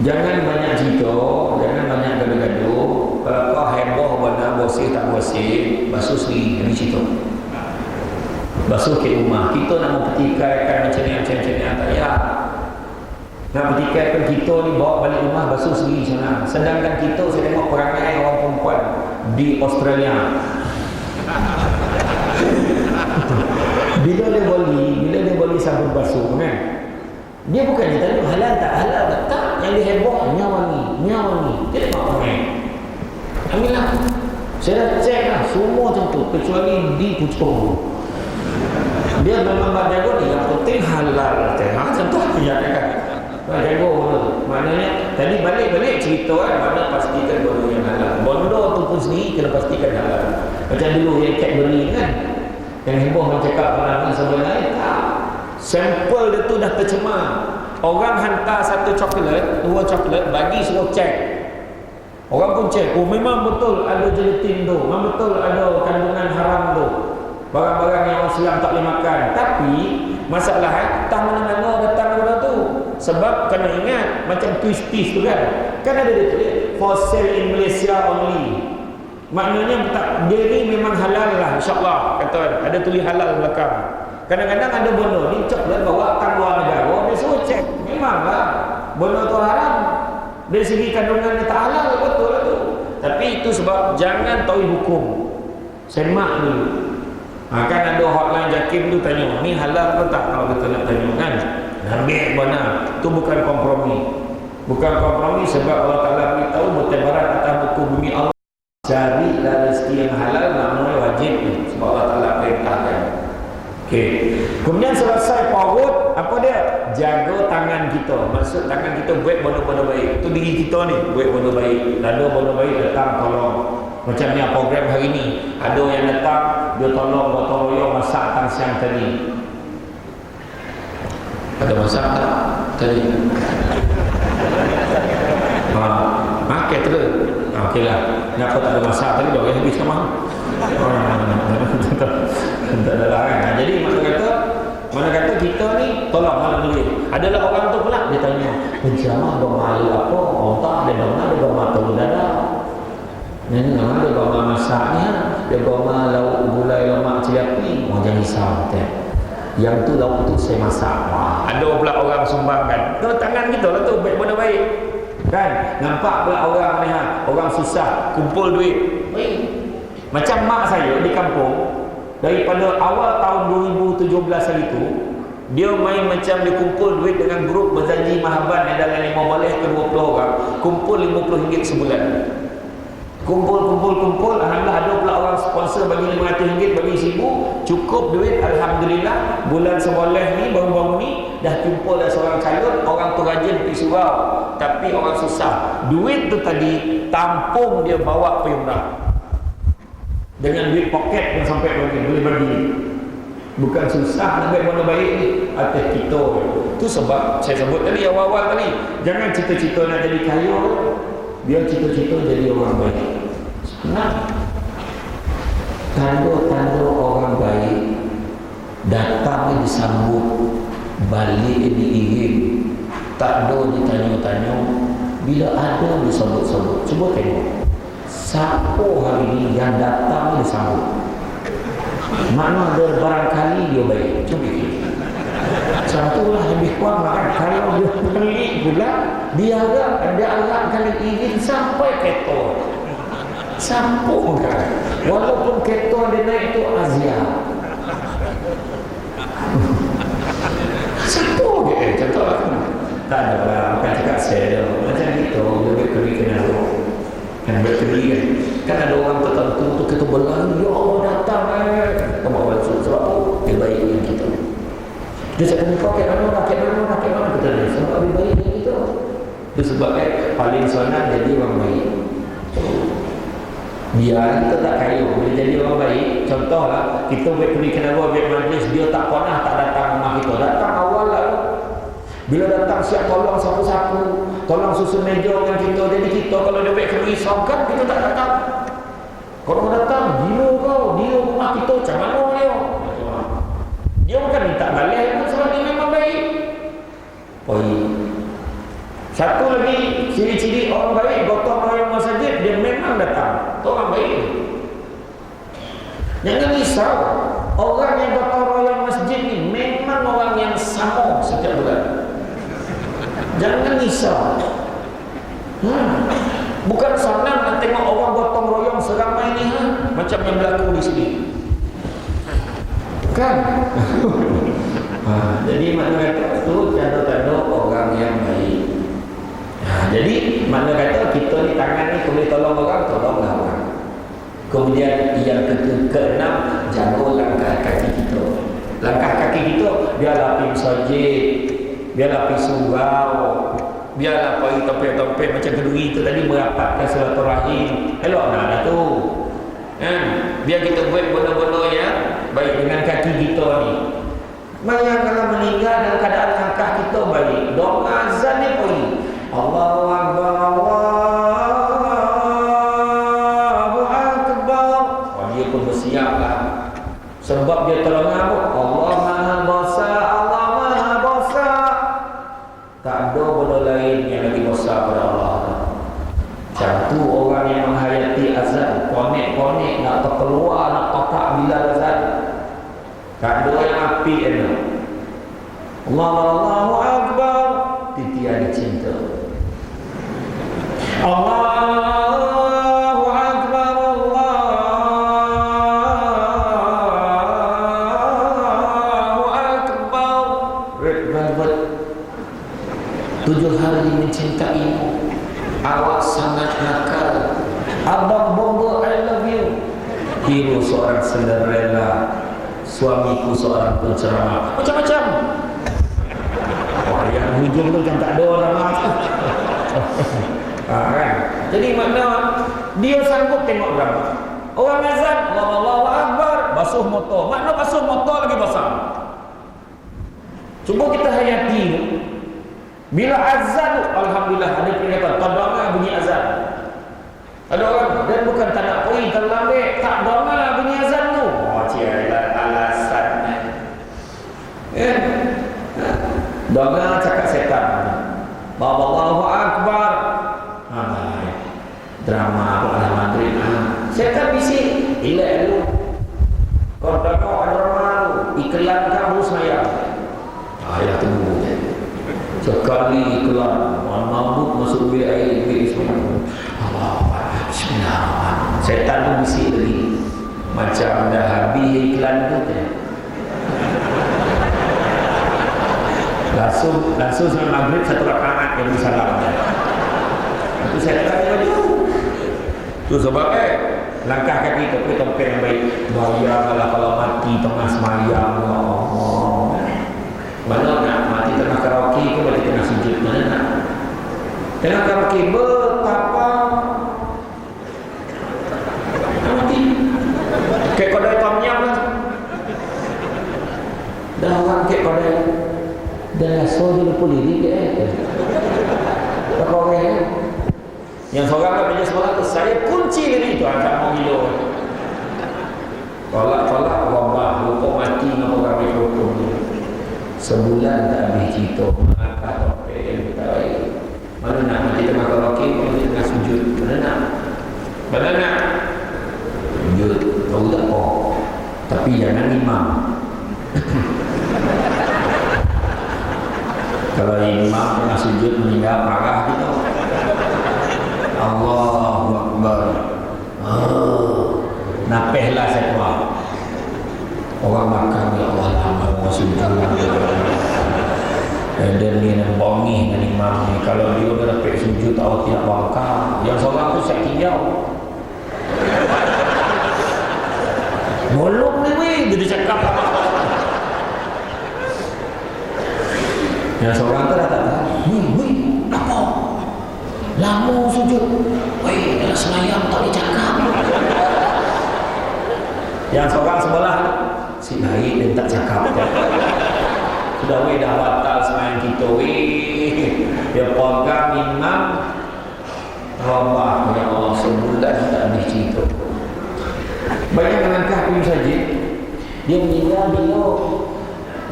Jangan banyak cerita, jangan banyak gaduh-gaduh. Kalau kau heboh benda bosih tak bosih, basuh sendiri, ini cerita. Basuh ke rumah. Kita nak mempertikaikan macam ni, tak payah. Nak pertikaikan kita ni bawa balik rumah basuh sendiri sana. Sedangkan kita saya tengok perangai orang perempuan di Australia. Bila dia beli sabun basuh kan, dia bukannya tanya halal tak, tak, yang dia heboh wangi. Dia tengok kan, ambillah. Saya dah cek lah semua macam tu kecuali di Puchong. Dia memang tak jago ni, yang penting halal. Macam tu ya kan. Jago tu. Maknanya tadi balik cerita kan, mana pastikan bondo yang halal. Bondo tu pun sendiri kena pastikan halal. Macam dulu yang Cadbury kan, yang heboh orang cakap orang sebenarnya tak. Sampel dia tu dah tercemar. Orang hantar satu coklat, 2 coklat, bagi suruh cek. Orang pun cek, oh memang betul ada gelatin tu, memang betul ada kandungan haram tu, barang-barang yang orang Islam tak boleh makan. Tapi masalah tak mana-mana datang benda tu. Sebab kena ingat macam twist tu kan ada dia tulis for sale in Malaysia only. Maknanya tak, dia ni memang halal lah insyaAllah, kata ada tulis halal belakang. Kadang-kadang ada benda ni coklat bawa kat luar negara, dia suruh cek, memanglah benda tu haram. Dari segi kandungannya tak halal, betul lah tu. Tapi itu sebab jangan tahu hukum, semak dulu. Kan ada hotline JAKIM tu tanya, ni halal ke tak? Kalau kita nak tanya kan, ambil mana? Itu bukan kompromi. Bukan kompromi sebab Allah Ta'ala beritahu bertebaran atas muka bumi Allah. Carilah rezeki yang halal, namanya wajib ni. Sebab Allah Ta'ala perintahkan. Okey. Kemudian selesai parut, apa dia? Jaga tangan kita. Maksud tangan kita buat benda-benda baik. Itu diri kita ni, buat benda baik. Lalu benda baik datang tolong. Macam ni program hari ni, ada yang datang, dia tolong gotong royong masak tang siang tadi. Ada masak tak tadi? Caterer. Okeylah. Kenapa tak ada masak tadi? Dah habis sama. Tak ada lah kan. Jadi mana kata kita ni tolong malam ni. Adalah orang tu pula dia tanya, "Penjama bermalu apa? Oh tak, dia bermalu telur dadah. Ini nama dia bermalu masaknya, dia bermalu lauk gulai lemak cili. Oh jangan risau teh. Yang tu lauk tu saya masak." Wah, ada pula orang sumbangkan. Tu tangan kita lah tu baik benda baik. Kan? Nampak pula orang ni orang susah kumpul duit. Macam mak saya di kampung, daripada awal tahun 2017 hari tu, dia main macam dia kumpul duit dengan grup berjanji mahaban yang dalam 15 ke 20 orang, kumpul RM50 sebulan. Kumpul, alhamdulillah ada pula orang sponsor bagi RM500, bagi RM1,000, cukup duit alhamdulillah. Bulan seboleh ni baru-baru ni dah kumpul dah seorang calon, orang tu rajin pergi surau, tapi orang susah. Duit tu tadi tampung dia bawa pergi umrah. Dengan duit poket yang sampai boleh bagi. Bukan susah nak buat benda baik ni atas kita. Itu sebab saya sebut tadi awal-awal tadi, jangan cita-cita nak jadi kaya, biar cita-cita jadi orang baik. Nah, tanda-tanda orang baik datang disambut, balik diiring, tak ada ditanya-tanya, bila ada disambut-sambut. Cuba tengok siapa hari ini yang datang disambut. Mana ada barangkali dia baik. Cuba fikir. Contohlah lebih kurang kan, kalau dia beli pula, dia agakkan izin sampai ketor. Sampul kan. Walaupun ketor dia naik tu Azia. Sampul ke? Contohlah kan. Tak ada lah, bukan cakap saya dah. Macam gitu, dia berkeri kena kan berkeri kan. Kan ada orang tertentu tu kita berlari, ya Allah datang kamu basuh sebab apa? Dia baik dengan kita. Dia cakap ni pakai mana kita ni sebab dia baik dengan kita. Dia sebab paling sonat jadi orang baik. Biar kita tak kaya, bila jadi orang baik. Contohlah, kita pergi kenapa buat majlis, dia tak pernah tak datang rumah kita. Datang awal lah. Bila datang siap tolong sapu-sapu, tolong susun meja dengan kita. Jadi kita kalau dia buat kerisau kan, kita tak datang. Kalau datang, dia rumah kita macam mana dia? Dia bukan minta balik, sebab dia memang baik. Satu lagi ciri-ciri orang baik, gotong royong masjid, dia memang datang. Itu orang baik. Jangan risau, orang yang gotong royong masjid ni memang orang yang sama setiap bulan. Jangan risau. Bukan senang nak tengok orang gotong royong seramai ni, macam yang berlaku di sini. Kan? Jadi makna kata itu tanda-tanda orang yang baik. Jadi makna kata kita ni tangan ni boleh tolong orang, tolonglah orang. Kemudian yang keenam, jaga langkah kaki kita. Langkah kaki kita biarlah pergi masjid, biarlah pergi surau, biarlah pergi tempat-tempat macam keduri tu tadi merapatkan silaturahim. Elok nak tu. Biar kita buat benda-benda yang baik dengan kaki kita ni. Maya kalau meninggal dalam keadaan langkah kita baik, doa azan ni pergi. Allahu Akbar, Allahu Akbar. Dia pun bersiap lah. Sebab dia terengah pun Allah Maha Besar, Allah Maha Besar. Tak ada benda lain yang lagi besar pada Allah. Satu orang yang menghayati azan, konek-konek nak terkeluar, nak totak bila azan. Tak ada yang api ini. Allahu Akbar, titian cinta. Allahu Akbar, Allahu Akbar. Red velvet. 7 hari mencintaimu. Awak sangat nakal. Abang Bongo, I love you. Hero seorang Cinderella. Suamiku seorang penceramah. Macam-macam. Wah, yang hujung tu macam tak ada orang masuk. Kan? Jadi makna dia sanggup tengok drama. Orang azan, Allahu Akbar, basuh motor. Makna basuh motor lagi basah. Cuba kita hayati. Bila azan, alhamdulillah ada peringatan tadama bunyi azan. Ada orang dan bukan tak nak pergi terlambat, tak dama bunyi azan tu. Oh, cialah alasan. Dama cakap setan. Allahu Akbar. Drama pada maghrib. Setan bisik, elak lu. Kau tengok drama lu, iklan kamu saya. Ya tunggu. Sekali iklan, mabuk masuk bilik air semua. Allah, bismillah. Setan tu bisik lagi. Macam dah habis iklan tu. Langsung sampai maghrib 1 rakaat yang salam. Itu setan yang maju. Itu sebabnya langkah kaki ke tempat yang baik. Bayanglah kalau mati tengah semayang. Mana nak mati tengah karaoke ke mati tengah sujud? Mana nak? Tengah karaoke betapa mati. Kayak kodai tom yam lah. Dah orang kayak kodai. Dah so dia lupa diri ke tak orang yang seorang kan punya seorang tu saya kunci diri itu tak mau hidup. Tolak wabah lupa mati dengan orang mikrofon. Sebulan tak habis cerita mengangkat topik yang kita baik. Mana nak mati tengah karaoke, mati tengah sujud. Mana nak sujud, tahu tak apa. Tapi jangan imam. Kalau imam tengah sujud meninggal, marah kita. Allahu Akbar. Napehlah saya keluar. Orang makan, ya Allah, lama orang sujud. Dan dia nak bongih dengan imam ni. Kalau dia dah dapat sujud, tahu tidak bangka. Yang seorang tu saya tinjau. Molok ni weh, dia cakap. Yang seorang tu dah tak tahu. Weh, apa? Lama sujud. Weh, dalam semayang tak boleh cakap. Yang seorang sebelah si baik dia tak cakap. Sudah weh dah batal semayang kita weh. Dia pegang imam. Allah, ya Allah, sebulan tak habis cerita. Banyak melangkah pergi saja. Dia meninggal bila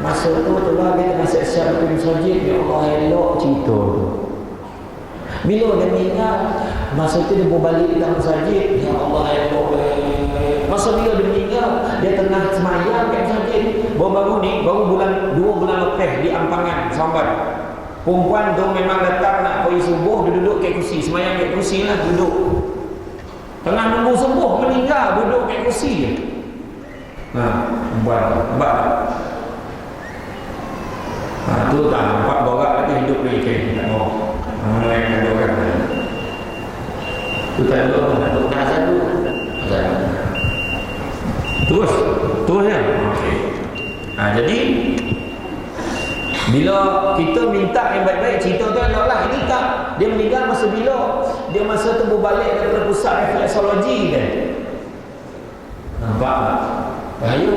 masa tu telah dia tengah siap-siap pergi masjid. Ya Allah, elok cerita tu. Bila dia meninggal, masa tu dia berbalik dalam masjid. Ya Allah, elok. Masa bila dia meninggal, dia tengah semayang kat masjid. Baru-baru ni, baru 2 bulan lepas di Ampangan, Sambat. Perempuan tu memang datang nak pergi subuh, dia duduk kat kursi, semayang kat kursi lah, duduk. Tengah nunggu subuh, meninggal, duduk kat kursi je. Perempuan tu, nampak tak? Tu tak nampak borak lagi hidup lagi kayak tak mau. Yang ada orang tu tak ada orang nak duduk azan tu. Terus ya. Okey. Jadi bila kita minta yang baik-baik, cerita tu adalah ini tak, dia meninggal masa bila? Dia masa tu berbalik daripada pusat refleksologi kan. Nampak tak? Bahaya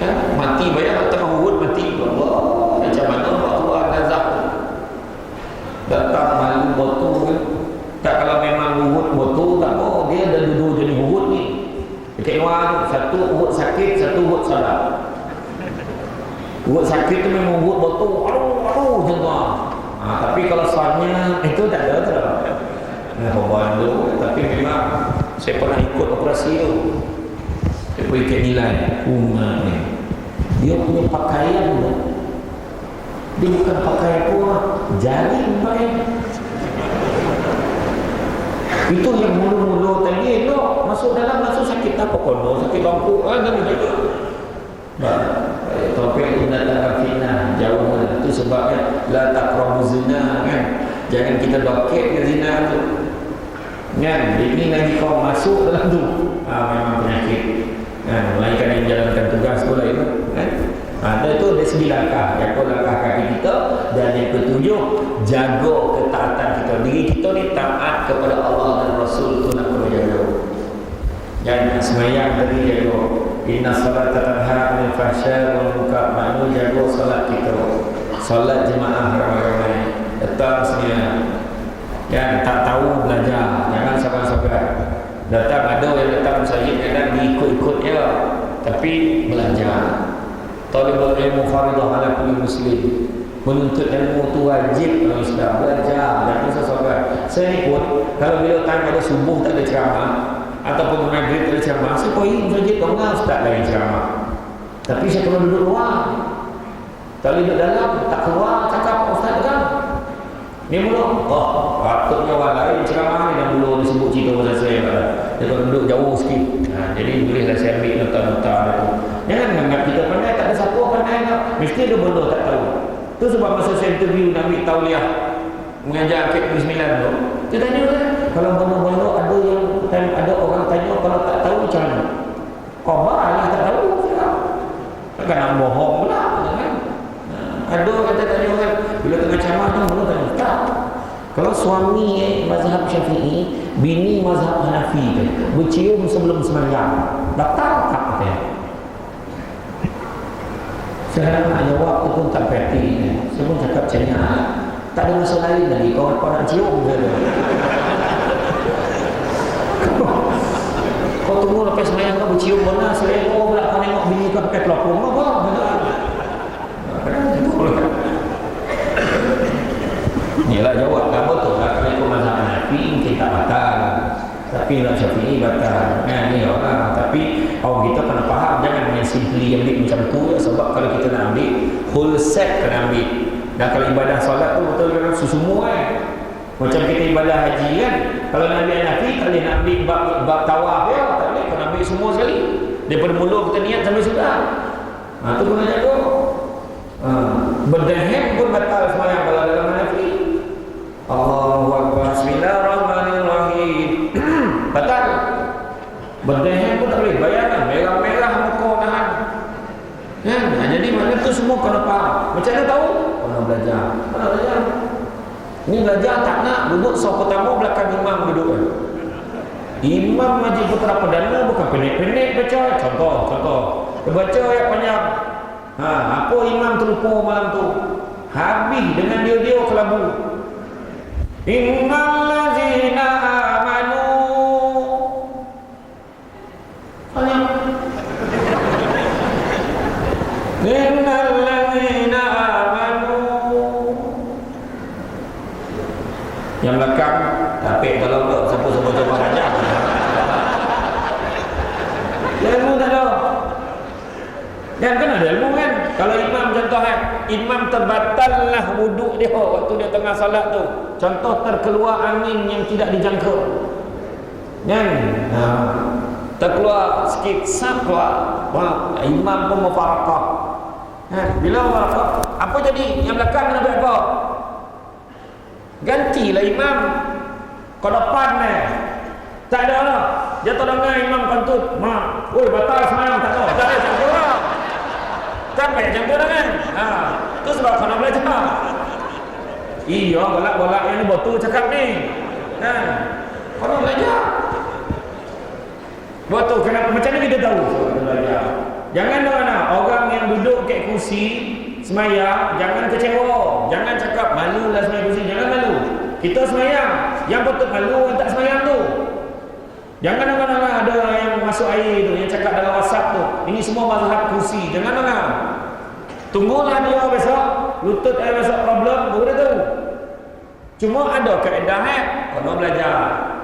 kan? Mati bayar tengah urut mati. Allah, macam mana buat keluar nazak datang malu botol kan? Tak, kalau memang urut botol tak apa, dia dah duduk jadi urut ni dekat luar tu. Satu urut sakit, satu urut salah. Urut sakit tu memang urut botol, aduh macam tu. Tapi kalau soalnya itu tak ada tu. Perempuan tu, tapi memang saya pernah ikut operasi tu. Saya pergi ke nilai rumah ni. Dia punya pakaian tu, dia bukan pakai apa, jaring pakai. Itu yang mulu-mulu tadi elok, masuk dalam langsung sakit apa kono, sakit bangku kan juga. Topik inna fitnah jauh itu sebabnya la taqrabu zina kan. Jangan kita doket ke zina tu. Kan, ini lagi kau masuk dalam tu. Memang penyakit. Kan, melainkan yang menjalankan tugas tu lah itu, kan. Ada itu dari segi langkah, jaga langkah kaki kita, dan yang ketujuh, jaga ketaatan kita. Diri kita ni taat kepada Allah dan Rasul tu nak kena jaga. Jangan semayang tadi jaga. Inna salat tanha 'anil fahsya'i wal munkar. Maknanya jaga solat kita. Solat jemaah ramai-ramai. Datang semayang. Yang tak tahu belajar, jangan sabar-sabar. Datang ada yang datang masjid kadang diikut-ikut dia, tapi belajar. Talibul ilmu fardhu ala kulli muslim. Menuntut ilmu tu wajib dalam Islam. Belajar, jangan sabar. Saya ni pun kalau bila tanya ada subuh tak ada ceramah ataupun maghrib tak ada ceramah, saya pergi masjid dengar ustaz lagi ceramah. Tapi saya kena duduk luar. Kalau duduk dalam tak keluar cakap ustaz kan. Ni mula, patutnya orang lain ceramah ni dah mula disebut cerita pasal saya. Dia kalau duduk jauh sikit. Jadi bolehlah saya ambil nota-nota tu. Jangan anggap kita pandai, tak ada siapa pandai tak. Mesti ada benda tak tahu. Tu sebab masa saya interview nak ambil tauliah mengajar akid 9 tu, dia tanya lah, kalau benda-benda ada yang ada orang tanya kalau tak tahu macam mana? Khabar lah tak tahu. Takkan nak bohong pula kan? Ada kata tanya orang bila tengah ceramah tu mana tanya tak. Kalau suami mazhab Syafi'i, bini mazhab Hanafi tu, bercium sebelum sembahyang, batal tak katanya? Saya nak jawab tu pun tak berarti. Saya pun cakap macam tak ada masalah lain lagi. Kau nak cium je. Kau tunggu lepas sembahyang kau bercium mana selera pula kau tengok bini kau pakai pelapung apa? Inilah jawab tak betul lah. Kalau ikut mazhab Hanafi mungkin tak batal, tapi mazhab Syafi'i batal. Ni orang. Tapi orang kita kena faham, jangan main simply ambil macam tu ya. Sebab kalau kita nak ambil whole set kena ambil. Dan kalau ibadah solat tu betul kan semua kan. Macam kita ibadah haji kan, kalau nak ambil Hanafi tak boleh nak ambil bab tawaf ya, tak boleh, kena ambil semua sekali daripada mula kita niat sampai sudah. Tu kena jaga. Berdahem pun batal semayang kalau dalam Hanafi. Allahu Akbar, bismillahirrahmanirrahim. Batal. Berdahem pun tak boleh. Bayangkan merah-merah muka nahan. Jadi mana tu semua kena faham. Macam mana tahu? Kena belajar. Mana belajar? Ni belajar tak nak duduk saf pertama belakang imam duduk kan. Imam Majlis Putra Perdana bukan pendek-pendek baca. Contoh. Dia baca ayat panjang. Apa imam terlupa malam tu? Habis dengan dia kelabu. Innal ladzina amanu. Banyak. Innal ladzina amanu. Yang belakang tapik kalau tak siapa-siapa coba ajar. Ilmu tak ada. Dan kan ada ilmu kan. Kalau imam contoh kan, imam terbatallah wuduk dia waktu dia tengah salat tu. Contoh terkeluar angin yang tidak dijangka. Kan? Terkeluar sikit, sap keluar. Wah, imam pun mufarakah. Bila mufarakah, apa jadi? Yang belakang kena buat apa? Gantilah imam. Kau depan ni. Tak ada lah. Dia tak dengar imam kantut. Mak, oi batal semayang tak ada. Tak ada macam tu lah. Kan banyak macam tu lah kan? Tu sebab kau nak belajar. Iya, bolak-bolak yang ni betul cakap ni. Kan? Kau nak belajar. Betul, kenapa? Macam ni kita tahu. Belajar. Jangan mana orang yang duduk kat kursi semayang, jangan kecewa. Jangan cakap malu lah semayang kursi. Jangan malu. Kita semayang. Yang betul malu orang tak semayang tu. Jangan ada yang masuk air tu, yang cakap dalam WhatsApp tu. Ini semua mazhab kursi. Jangan. Tunggulah dia besok, lutut dia besok problem, baru dia tahu. Cuma ada kaedah kau nak belajar.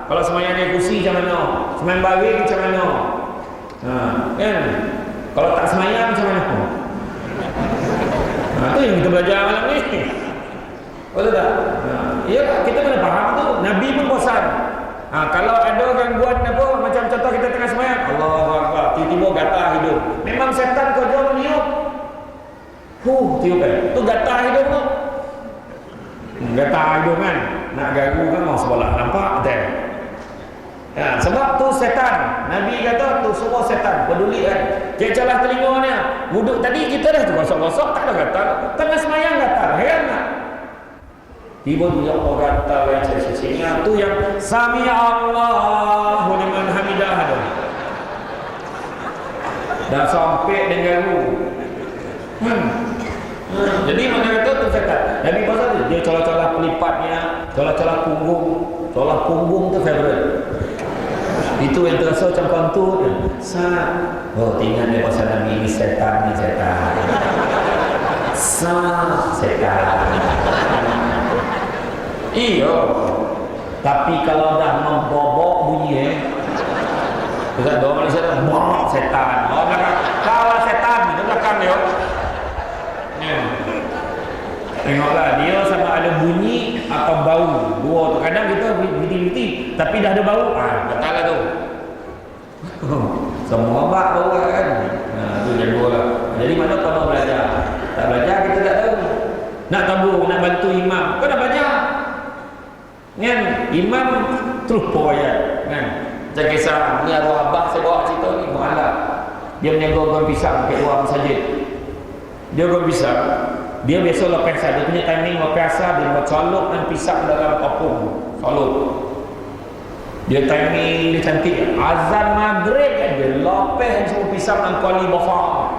Kalau semayang naik kursi macam mana? Semayang baring macam mana? Kan? Kalau tak semayang macam mana? Tu yang kita belajar malam ni. Betul tak? Ya, kita kena faham tu. Nabi pun bosan. Kalau ada gangguan apa, macam contoh kita tengah semayang, Allahu Akbar, tiba-tiba gatal hidung. Memang setan kerja meniup. Tiup tu gatal hidung tu. Gatal hidung kan. Nak ganggu kan mau sebelah. Nampak tak? Sebab tu setan. Nabi kata tu semua setan. Peduli kan. Cecalah telinganya. Wuduk tadi kita dah tu gosok-gosok tak ada gatal. Tengah semayang gatal. Heran tak? Tiba-tiba orang gatal yang cecing. Tu yang Sami Allahu liman hamidah tu. Dah sampai dengan jadi mana kata tu setan. Nabi pasal tu dia colah-colah pelipatnya, colah-colah punggung. Colah punggung tu favorite. Itu yang terasa macam kontur. Tinggal dia pasal Nabi ni setan. Setan. Iya. Tapi kalau dah membobok bunyi Dekat doa Malaysia dah setan. Belakang. Kalah setan di belakang dia. Tengoklah dia sama ada bunyi atau bau. Dua tu kadang kita biti-biti tapi dah ada bau. Betul lah tu. Semua bak bau kan. Tu yang dua lah. Jadi mana kau nak belajar? Tak belajar kita tak tahu. Nak tabung, nak bantu imam. Kau nak belajar? Kan? Imam terus poyat. Kan? Jangan kisah. Ni arwah abah saya bawa cerita ni. Mu'alaf. Dia menjaga orang pisang kat luar masjid. Dia orang pisang. Dia biasa lepas dia punya timing lepas asar dia bercolok dan pisang dalam kopong. Colok. Dia timing dia cantik. Azan maghrib dia lepas semua pisang dan kuali bafar.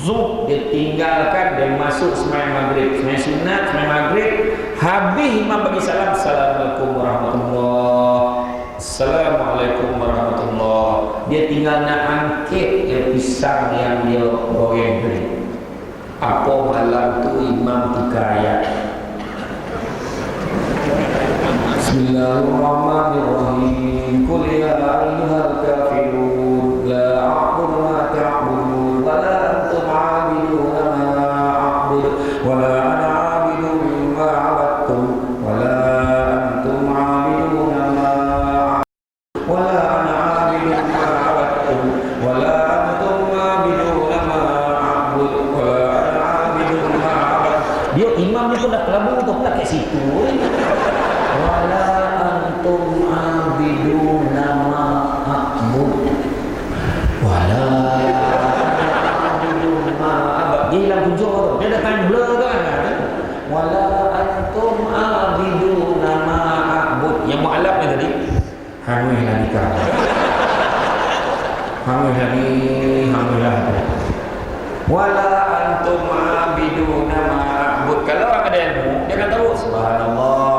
Zup dia tinggalkan dia masuk sembahyang maghrib. Sembahyang sunat, sembahyang maghrib. Habis imam bagi salam, Assalamualaikum warahmatullahi. Assalamualaikum warahmatullahi. Dia tinggal nak angkit pisang yang dia goreng tadi. Apa malam tu imam 3 ayat. Bismillahirrahmanirrahim. Qul ya ayyuhal kafirun la a'budu ma ta'budun wa la antum 'abiduna ma a'budu wa la ana 'abidun ma 'abadtum wa la antum 'abiduna ma wa la ana 'abidun ma 'abadtum wa la antum 'abiduna ma a'budu wa la dia imam ni pun dah kelabur tu pula kat situ. Wala antum abiduna ma a'bud. Wala abiduna ma a'bud. Dia hilang hujung tu. Dia dah time blur tu kan. Wala antum abiduna ma a'bud. Yang mu'alaf ni tadi. Hamil lah nikah. Hamil lah. Wala antum abiduna ma a'bud. Kalau orang ada ilmu, dia akan tahu subhanallah.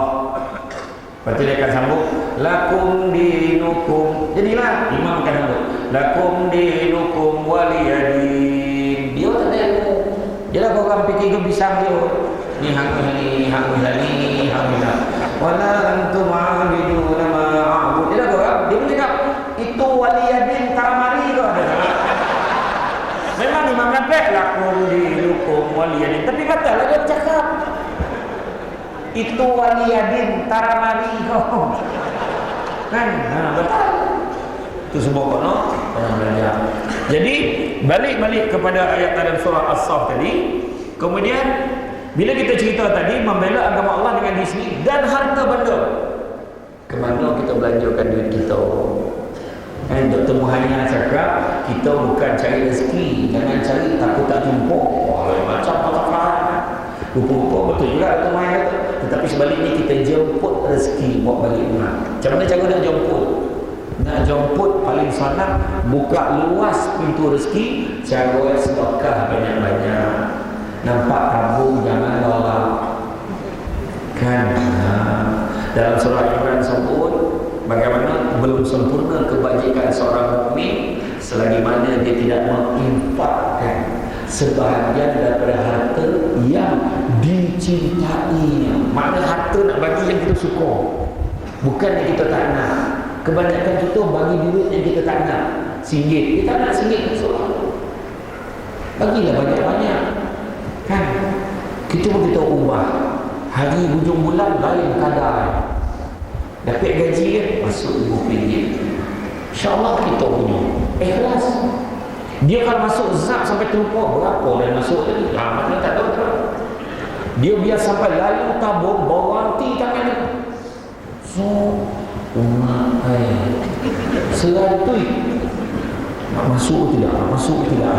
Lepas tu dia akan sambung lakum dinukum. Jadilah imam akan sambung lakum dinukum waliyadin. Dia tak ada ilmu. Dia lah orang fikir ke pisang dia. Ni hang wala antum abiduna ma a'bud. Dia lah orang. Dia pun cakap itu waliyadin karamari ke ada. Memang imam nafek lakum dinukum waliyadin. Tapi katalah Itu waliyadin taramari kau. Kan? Betul. Itu semua kono orang belajar. Jadi balik kepada ayat dalam surah As-Saff tadi. Kemudian bila kita cerita tadi membela agama Allah dengan diri sendiri dan harta benda, kemana kita belanjakan duit kita? Dr. Muhammad cakap kita bukan cari rezeki, jangan cari takut tak jumpa. Macam apa? Rupa-rupa betul juga Dr. Muhammad kata. Tetapi sebaliknya kita jemput rezeki buat balik rumah. Macam mana cara nak jemput? Nak jemput paling senang, buka luas pintu rezeki, cara sedekah banyak-banyak. Nampak tabung jangan lolak. Kan? Dalam surah Imran sebut bagaimana belum sempurna kebajikan seorang mukmin selagi mana dia tidak menginfakkan sebahagian daripada harta yang dicintainya. Makna harta nak bagi yang kita suka, bukan yang kita tak nak. Kebanyakan kita bagi duit yang kita tak nak. RM1, kita nak RM1 soal. Bagilah banyak-banyak. Kan? Kita pun kita ubah. Hari hujung bulan lain kadar. Dapat gaji kan? Masuk RM20. InsyaAllah kita punya ikhlas. Dia kalau masuk zak sampai terlupa berapa dan masuk tadi. Mana tak tahu. Dia biar sampai lalu tabung bawa anti tangan dia. So umat selantui nak masuk tidak, nak masuk tidak.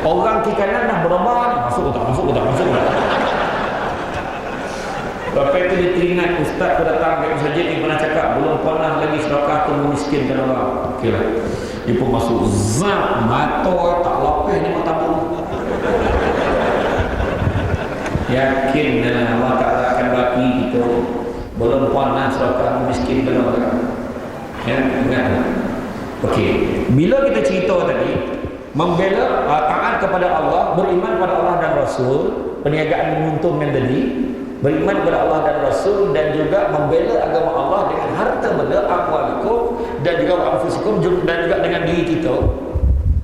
Orang ke kanan dah berubah, masuk tak. Lepas itu dia teringat ustaz tu datang ke masjid ni pernah cakap belum pernah lagi sedekah tu memiskinkan orang. Okeylah. Dia pun masuk zat mata tak lapis ni mata tabung. Yakin Allah Ta'ala akan bagi kita belum pernah sedekah memiskinkan orang. Ya, ingat. Okey. Bila kita cerita tadi membela taat kepada Allah, beriman pada Allah dan Rasul, perniagaan menguntungkan tadi, beriman kepada Allah dan Rasul dan juga membela agama Allah dengan harta benda, amwalikum dan juga anfusikum dan juga dengan diri kita.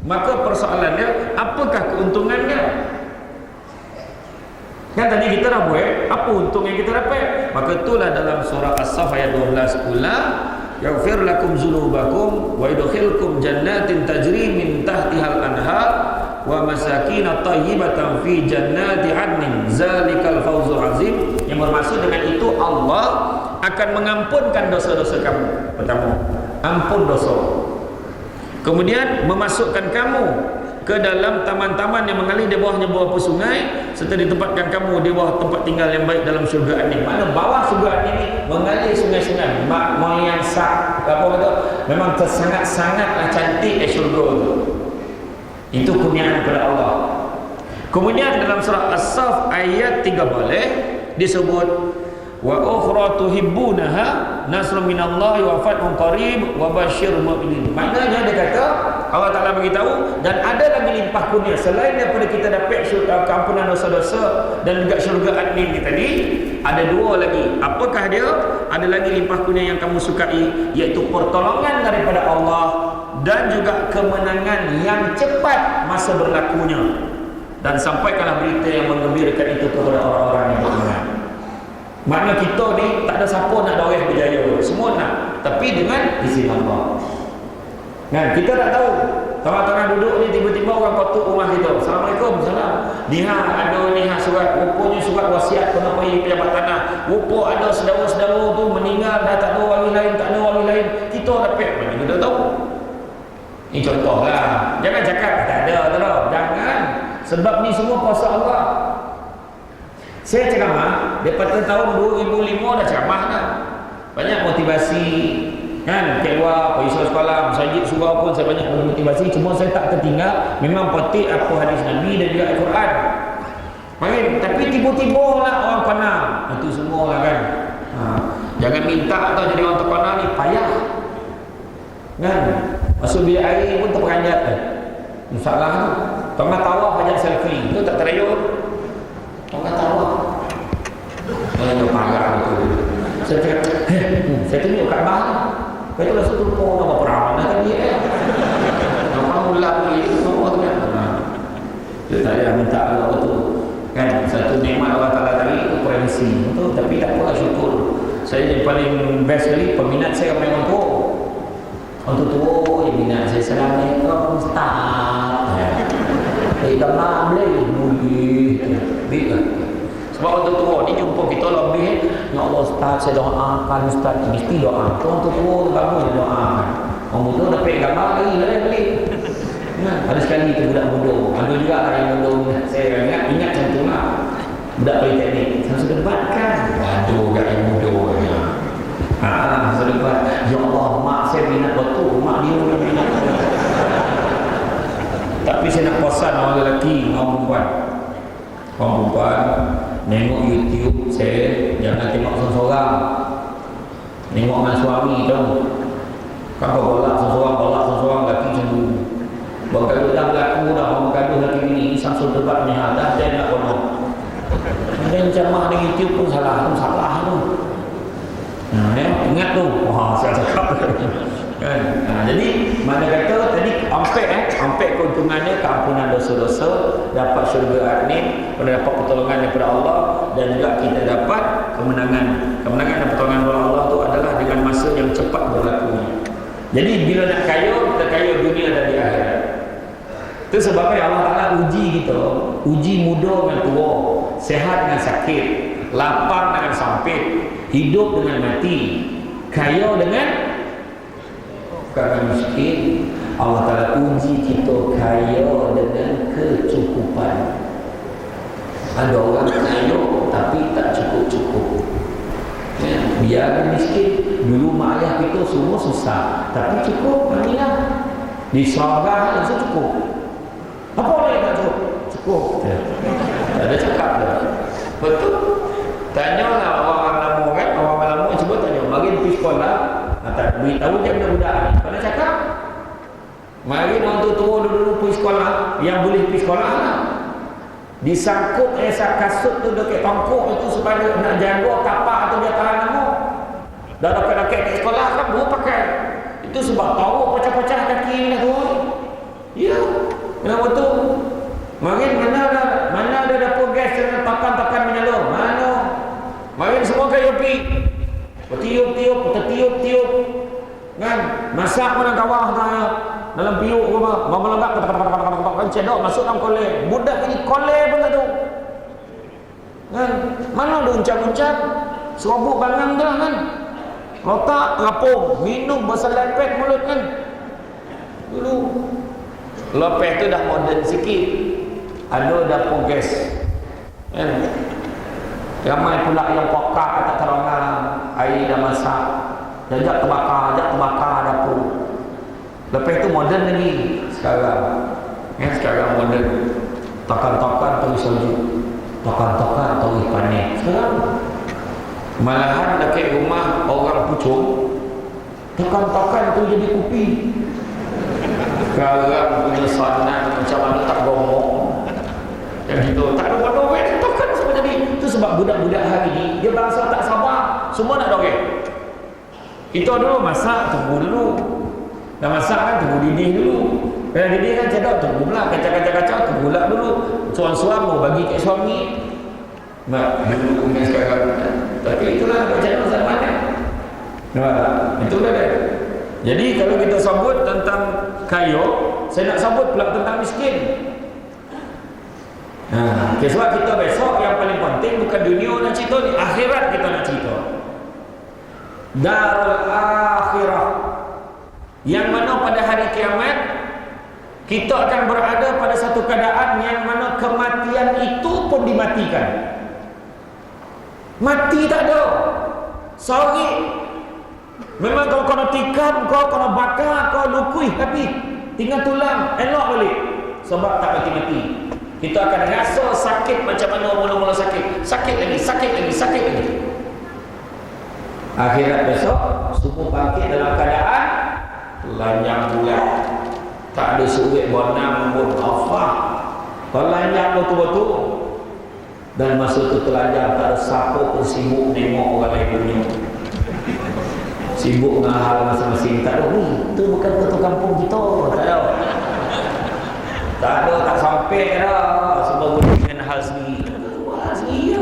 Maka persoalannya, apakah keuntungannya? Kan tadi kita dah buat, apa untung yang kita dapat? Maka itulah dalam surah As-Saff ayat 12 pula, yaghfir lakum dzunubakum wa yudkhilkum jannatin tajri min tahtihal anhar wa masakin thayyibatan fi jannati 'adnin zalikal fawzul azim. Yang bermaksud dengan itu Allah akan mengampunkan dosa-dosa kamu. Pertama, ampun dosa. Kemudian memasukkan kamu ke dalam taman-taman yang mengalir di bawahnya beberapa sungai serta ditempatkan kamu di bawah tempat tinggal yang baik dalam syurga ini. Mana bawah syurga ini mengalir sungai-sungai yang memang sangat-sangatlah cantik syurga itu. Itu kurniaan kepada Allah. Kemudian dalam surah As-Saff ayat 13 disebut wa ukhra tuhibbunaha nasrun minallahi wa fathun qarib wa basyiril mu'minin. Maknanya dia kata Allah Ta'ala beritahu dan ada lagi limpah kurnia selain daripada kita dapat keampunan dosa-dosa dan juga syurga adnin ni tadi, ada dua lagi. Apakah dia? Ada lagi limpah kurnia yang kamu sukai, iaitu pertolongan daripada Allah dan juga kemenangan yang cepat masa berlakunya. Dan sampaikanlah berita yang menggembirakan itu kepada orang-orang yang beriman. Makna kita ni tak ada siapa nak doreh berjaya, semua nak, tapi dengan izin Allah. Kan kita tak tahu tengah-tengah duduk ni tiba-tiba orang ketuk rumah kita, Assalamualaikum, salam. Lihat ada ni surat, rupanya surat wasiat kena pergi pejabat tanah. Rupa ada saudara-saudara tu meninggal dah tak ada wali lain, kita dapat mana kita tahu. Ini contoh lah. Jangan cakap tak ada, jangan. Sebab ni semua kuasa Allah. Saya ceramah daripada tahun 2005 dah ceramah dah. Banyak motivasi kan, keluar pergi sekolah, masjid surau pun saya banyak motivasi. Cuma saya tak tertinggal memang petik apa hadis Nabi dan juga Al-Quran. Main, tapi tiba-tiba lah orang kena. Itu semua lah kan. Jangan minta tau jadi orang terkena ni payah. Kan? Masuk bilik air pun terperanjat masalah tu. Tengah tawaf ajak selfie, tu tak terayun. Tengah tawaf. Dia parah tu. Saya cakap, saya tunjuk Kaabah ni. Kata lah satu pun nama perawan tadi nama ulang ni semua tu kan. Dia tak ada minta Allah tu. Kan satu nikmat Allah Ta'ala tadi itu privacy bersih betul, tapi tak apa, syukur. Saya yang paling best sekali peminat saya ramai orang tua. Orang tua yang minat saya, Assalamualaikum Ustaz. Gambar boleh lah. Sebab orang tua ni jumpa kita lebih, ya Allah Ustaz, saya doakan Ustaz, mesti doa. Orang tua bagus doakan. Orang tua dapat gambar lagi balik. Ada sekali tu budak bodoh. Ada juga yang bodoh. Saya ingat macam tu lah. Budak politeknik saya sudah debatkan. Aduh, gak yang bodoh. Saya debat. Ya Allah, mak saya minat betul. Mak dia minat. Tapi saya nak pesan orang lelaki, orang perempuan. Orang perempuan nengok YouTube saya, jangan tengok seorang-seorang. Nengok dengan suami tu. Kan kau bolak seorang-seorang lelaki macam tu. Bergaduh dah berlaku dah, orang bergaduh lelaki ni Samsul debat ni dah, dia nak konon. Dan ceramah di YouTube pun salah tu. Ingat tu. Wah, saya cakap kan. Jadi mana kata tadi ampek keuntungannya, keampunan dosa-dosa, dapat syurga akhir, dapat pertolongan daripada Allah, dan juga kita dapat kemenangan dan pertolongan daripada Allah tu adalah dengan masa yang cepat berlakunya. Jadi bila nak kaya, kita kaya dunia dan di akhirat. Itu sebabnya Allah Ta'ala uji kita, uji muda dengan tua, sehat dengan sakit, lapar dengan sempit, hidup dengan mati, kaya dengan miskin. Allah Ta'ala uji kita kaya dengan kecukupan. Ada orang kaya tapi tak cukup-cukup. Biar miskin. Dulu mak ayah kita semua susah, tapi cukup. Marilah di syurga langsung cukup. Apa boleh tak cukup? Tak ada cakap dah. Betul. Tanyalah orang lama kan, orang lama cuba tanya, mari pergi sekolah, tak beritahu je budak-budak ni. Kena cakap. Mari orang tua dulu pergi sekolah, yang boleh pergi sekolah lah. Disangkut kasut tu dekat tongkok itu supaya nak jaga tapak atau dia tahan lama. Dah dekat-dekat kat sekolah kan baru pakai. Itu sebab tahu pecah-pecah kaki ni tu. Ya. Kenapa tu? Mari mana ada dapur gas dengan takan-takan menyalur? Mana? Mari semua kaya pi. Tiup-tiup. Kan? Masak mana kawah dah. Dalam piuk ke apa? Mau melengkap kan cedok masuk dalam kolej. Budak ini kolej pun tak tahu. Kan? Mana ada uncap-uncap? Serobok bangang dah kan? Rotak, rapung, minum berselepet mulut kan? Dulu. Lepas tu dah moden sikit. Ada dapur gas. Kan? Ramai pula yang pokak tak terongan. Air dah masak. Jajak terbakar dapur. Lepas itu moden lagi sekarang. Sekarang moden. Tokan-tokan tahu salju. Tokan-tokan tahu panik. Sekarang malahan dekat rumah orang pucung, tokan-tokan tu jadi kopi. Sekarang punya sanan macam mana tak gomong. Yang itu tak ada bodoh tokan semua jadi. Itu sebab budak-budak hari ni dia bangsa tak sabar, semua nak dorek. Kita dulu masak tunggu dulu. Dah masak kan tunggu didih dulu. Kalau didih kan cedok tunggu pula kacau-kacau tunggu pula dulu. Suam-suam mau bagi kat suami. Mak dulu dengan sekarang. Tapi itulah percaya zaman ni. Nampak? Itulah dia. Jadi kalau kita sebut tentang kaya, saya nak sebut pula tentang miskin. Sebab kita besok yang paling penting bukan dunia nak cerita ni, akhirat kita nak cerita. Darul akhirah. Yang mana pada hari kiamat kita akan berada pada satu keadaan yang mana kematian itu pun dimatikan. Mati tak ada. Sorry. Memang kalau kena tikam, kau kena bakar, kau lukui habis. Tinggal tulang, elok balik. Sebab tak mati-mati. Kita akan rasa sakit macam mana mula-mula sakit. Sakit lagi. Akhirat besok, semua bangkit dalam keadaan telanjang bulat. Tak ada surit bonang pun afah. Telanjang betul-betul. Dan masa tu telanjang tak ada siapa pun sibuk tengok orang lain punya. Sibuk dengan hal masing-masing. Tak ada, itu bukan betul kampung kita. Tak ada, tak sampai dah. Sebab dengan hal sendiri. Hal sendiri.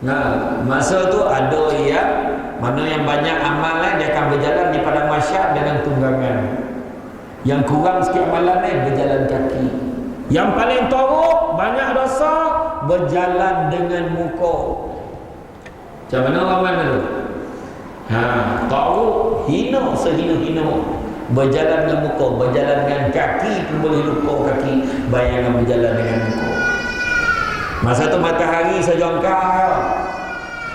Nah, masa tu ada yang mana yang banyak amalan dia akan berjalan di padang mahsyar dengan tunggangan. Yang kurang sikit amalan berjalan kaki. Yang paling teruk banyak dosa berjalan dengan muka. Macam mana orang mana tu? Teruk, hina sehina-hina. Berjalan dengan muka, berjalan dengan kaki pun boleh lupa kaki. Bayangkan berjalan dengan muka. Masa tu matahari sejongkar,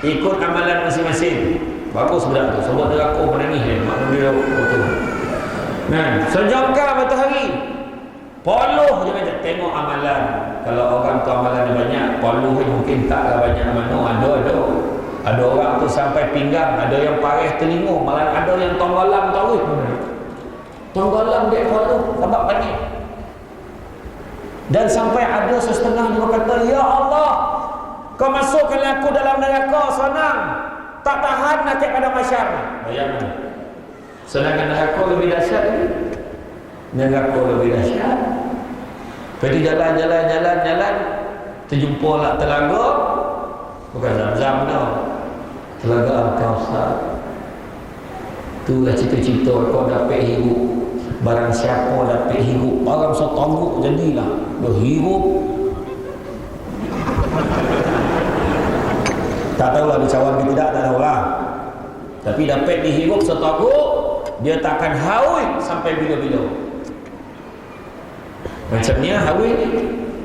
ikut amalan masing-masing. Bagus budak tu, sebab dia aku menangis mak dia betul. Nah, sejongkar matahari, poluh je macam tengok amalan. Kalau orang tu amalan dia banyak, poluh mungkin taklah banyak mana. Ada orang tu sampai pinggang, ada yang paris telinga, malah ada yang tonggolam tahu. Tonggolam dia poluh sebab panik. Dan sampai ada setengah dia berkata, ya Allah, kau masukkan aku dalam neraka senang, tak tahan nak pada masyar. Bayangkan, sedangkan neraka lebih dahsyat lagi. Neraka lebih dahsyat. Pergi jalan, terjumpa lah telaga, bukan Zam-Zam tau, telaga Al-Kausar. Itulah cita-cita kau dapat hidup. Barang siapa dapat hirup, barang setongguk jadilah berhirup. Tak tahulah dicawan ke tidak, tak tahulah. Tapi dapat dihirup setongguk, dia takkan haus sampai bila-bila. Macamnya haus ni,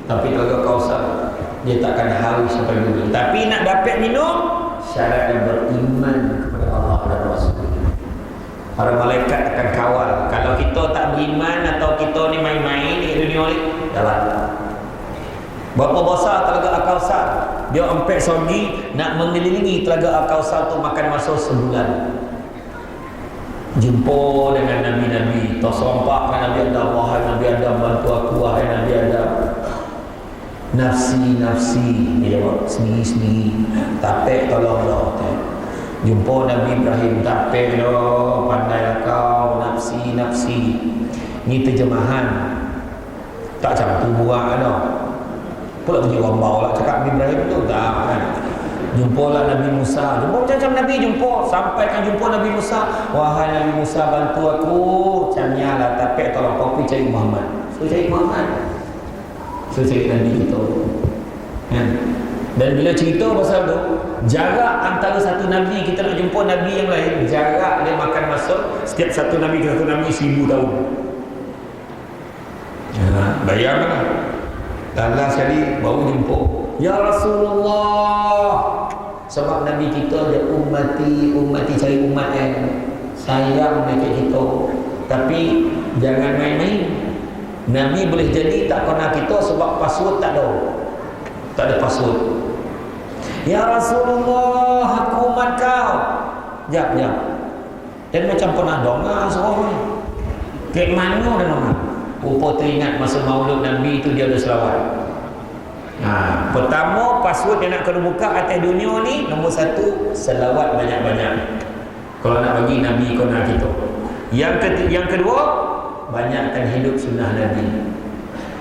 tapi kalau Kausar dia takkan haus sampai bila-bila. Tapi nak dapat minum, syaratnya beriman kepada Allah dan Rasul. Para malaikat akan kawal. Kalau kita tak beriman atau kita ni main-main di dunia ni, jalan. Berapa besar telaga Al-Kausar? Dia empek sogi nak mengelilingi telaga Al-Kausar tu makan masa sebulan. Jumpa dengan Nabi-Nabi, tersompak dengan Nabi Adam. Wahai Nabi Adam, bantu aku. Wahai Nabi Adam, nafsi. Dia jawab sendiri-sendiri. Tapek tolonglah. Jumpa Nabi Ibrahim, tapek lo, pandai kau, nafsi. Ni terjemahan. Tak macam tu buat dah. Pula pergi rombau lah cakap Nabi Ibrahim tu, tak kan. Jumpalah Nabi Musa. Jumpa macam Nabi jumpa. Sampaikan jumpa Nabi Musa. Wahai Nabi Musa, bantu aku. Macamnya lah, tapek tolong kau pergi cari Muhammad. So cari Muhammad. So cari Nabi kita. Kan? Dan bila cerita pasal tu, jarak antara satu Nabi kita nak jumpa Nabi yang lain, jarak dia makan masa setiap satu Nabi ke satu Nabi 1000 tahun. Bayangkan dalam sekali baru jumpa, ya Rasulullah. Sebab Nabi kita dia ummati cari umat yang sayang dekat kita. Tapi jangan main-main. Nabi boleh jadi tak kenal kita sebab password tak ada. Tak ada password. Ya Rasulullah, aku umat kau. Jap. Dan macam pernah dongah seorang ni. Kek mana dia dongah? Rupa teringat masa maulud Nabi tu dia ada selawat. Pertama, password dia nak kena buka atas dunia ni, nombor 1, selawat banyak-banyak. Kalau nak bagi Nabi kenal kita. Yang kedua, banyakkan hidup sunnah Nabi.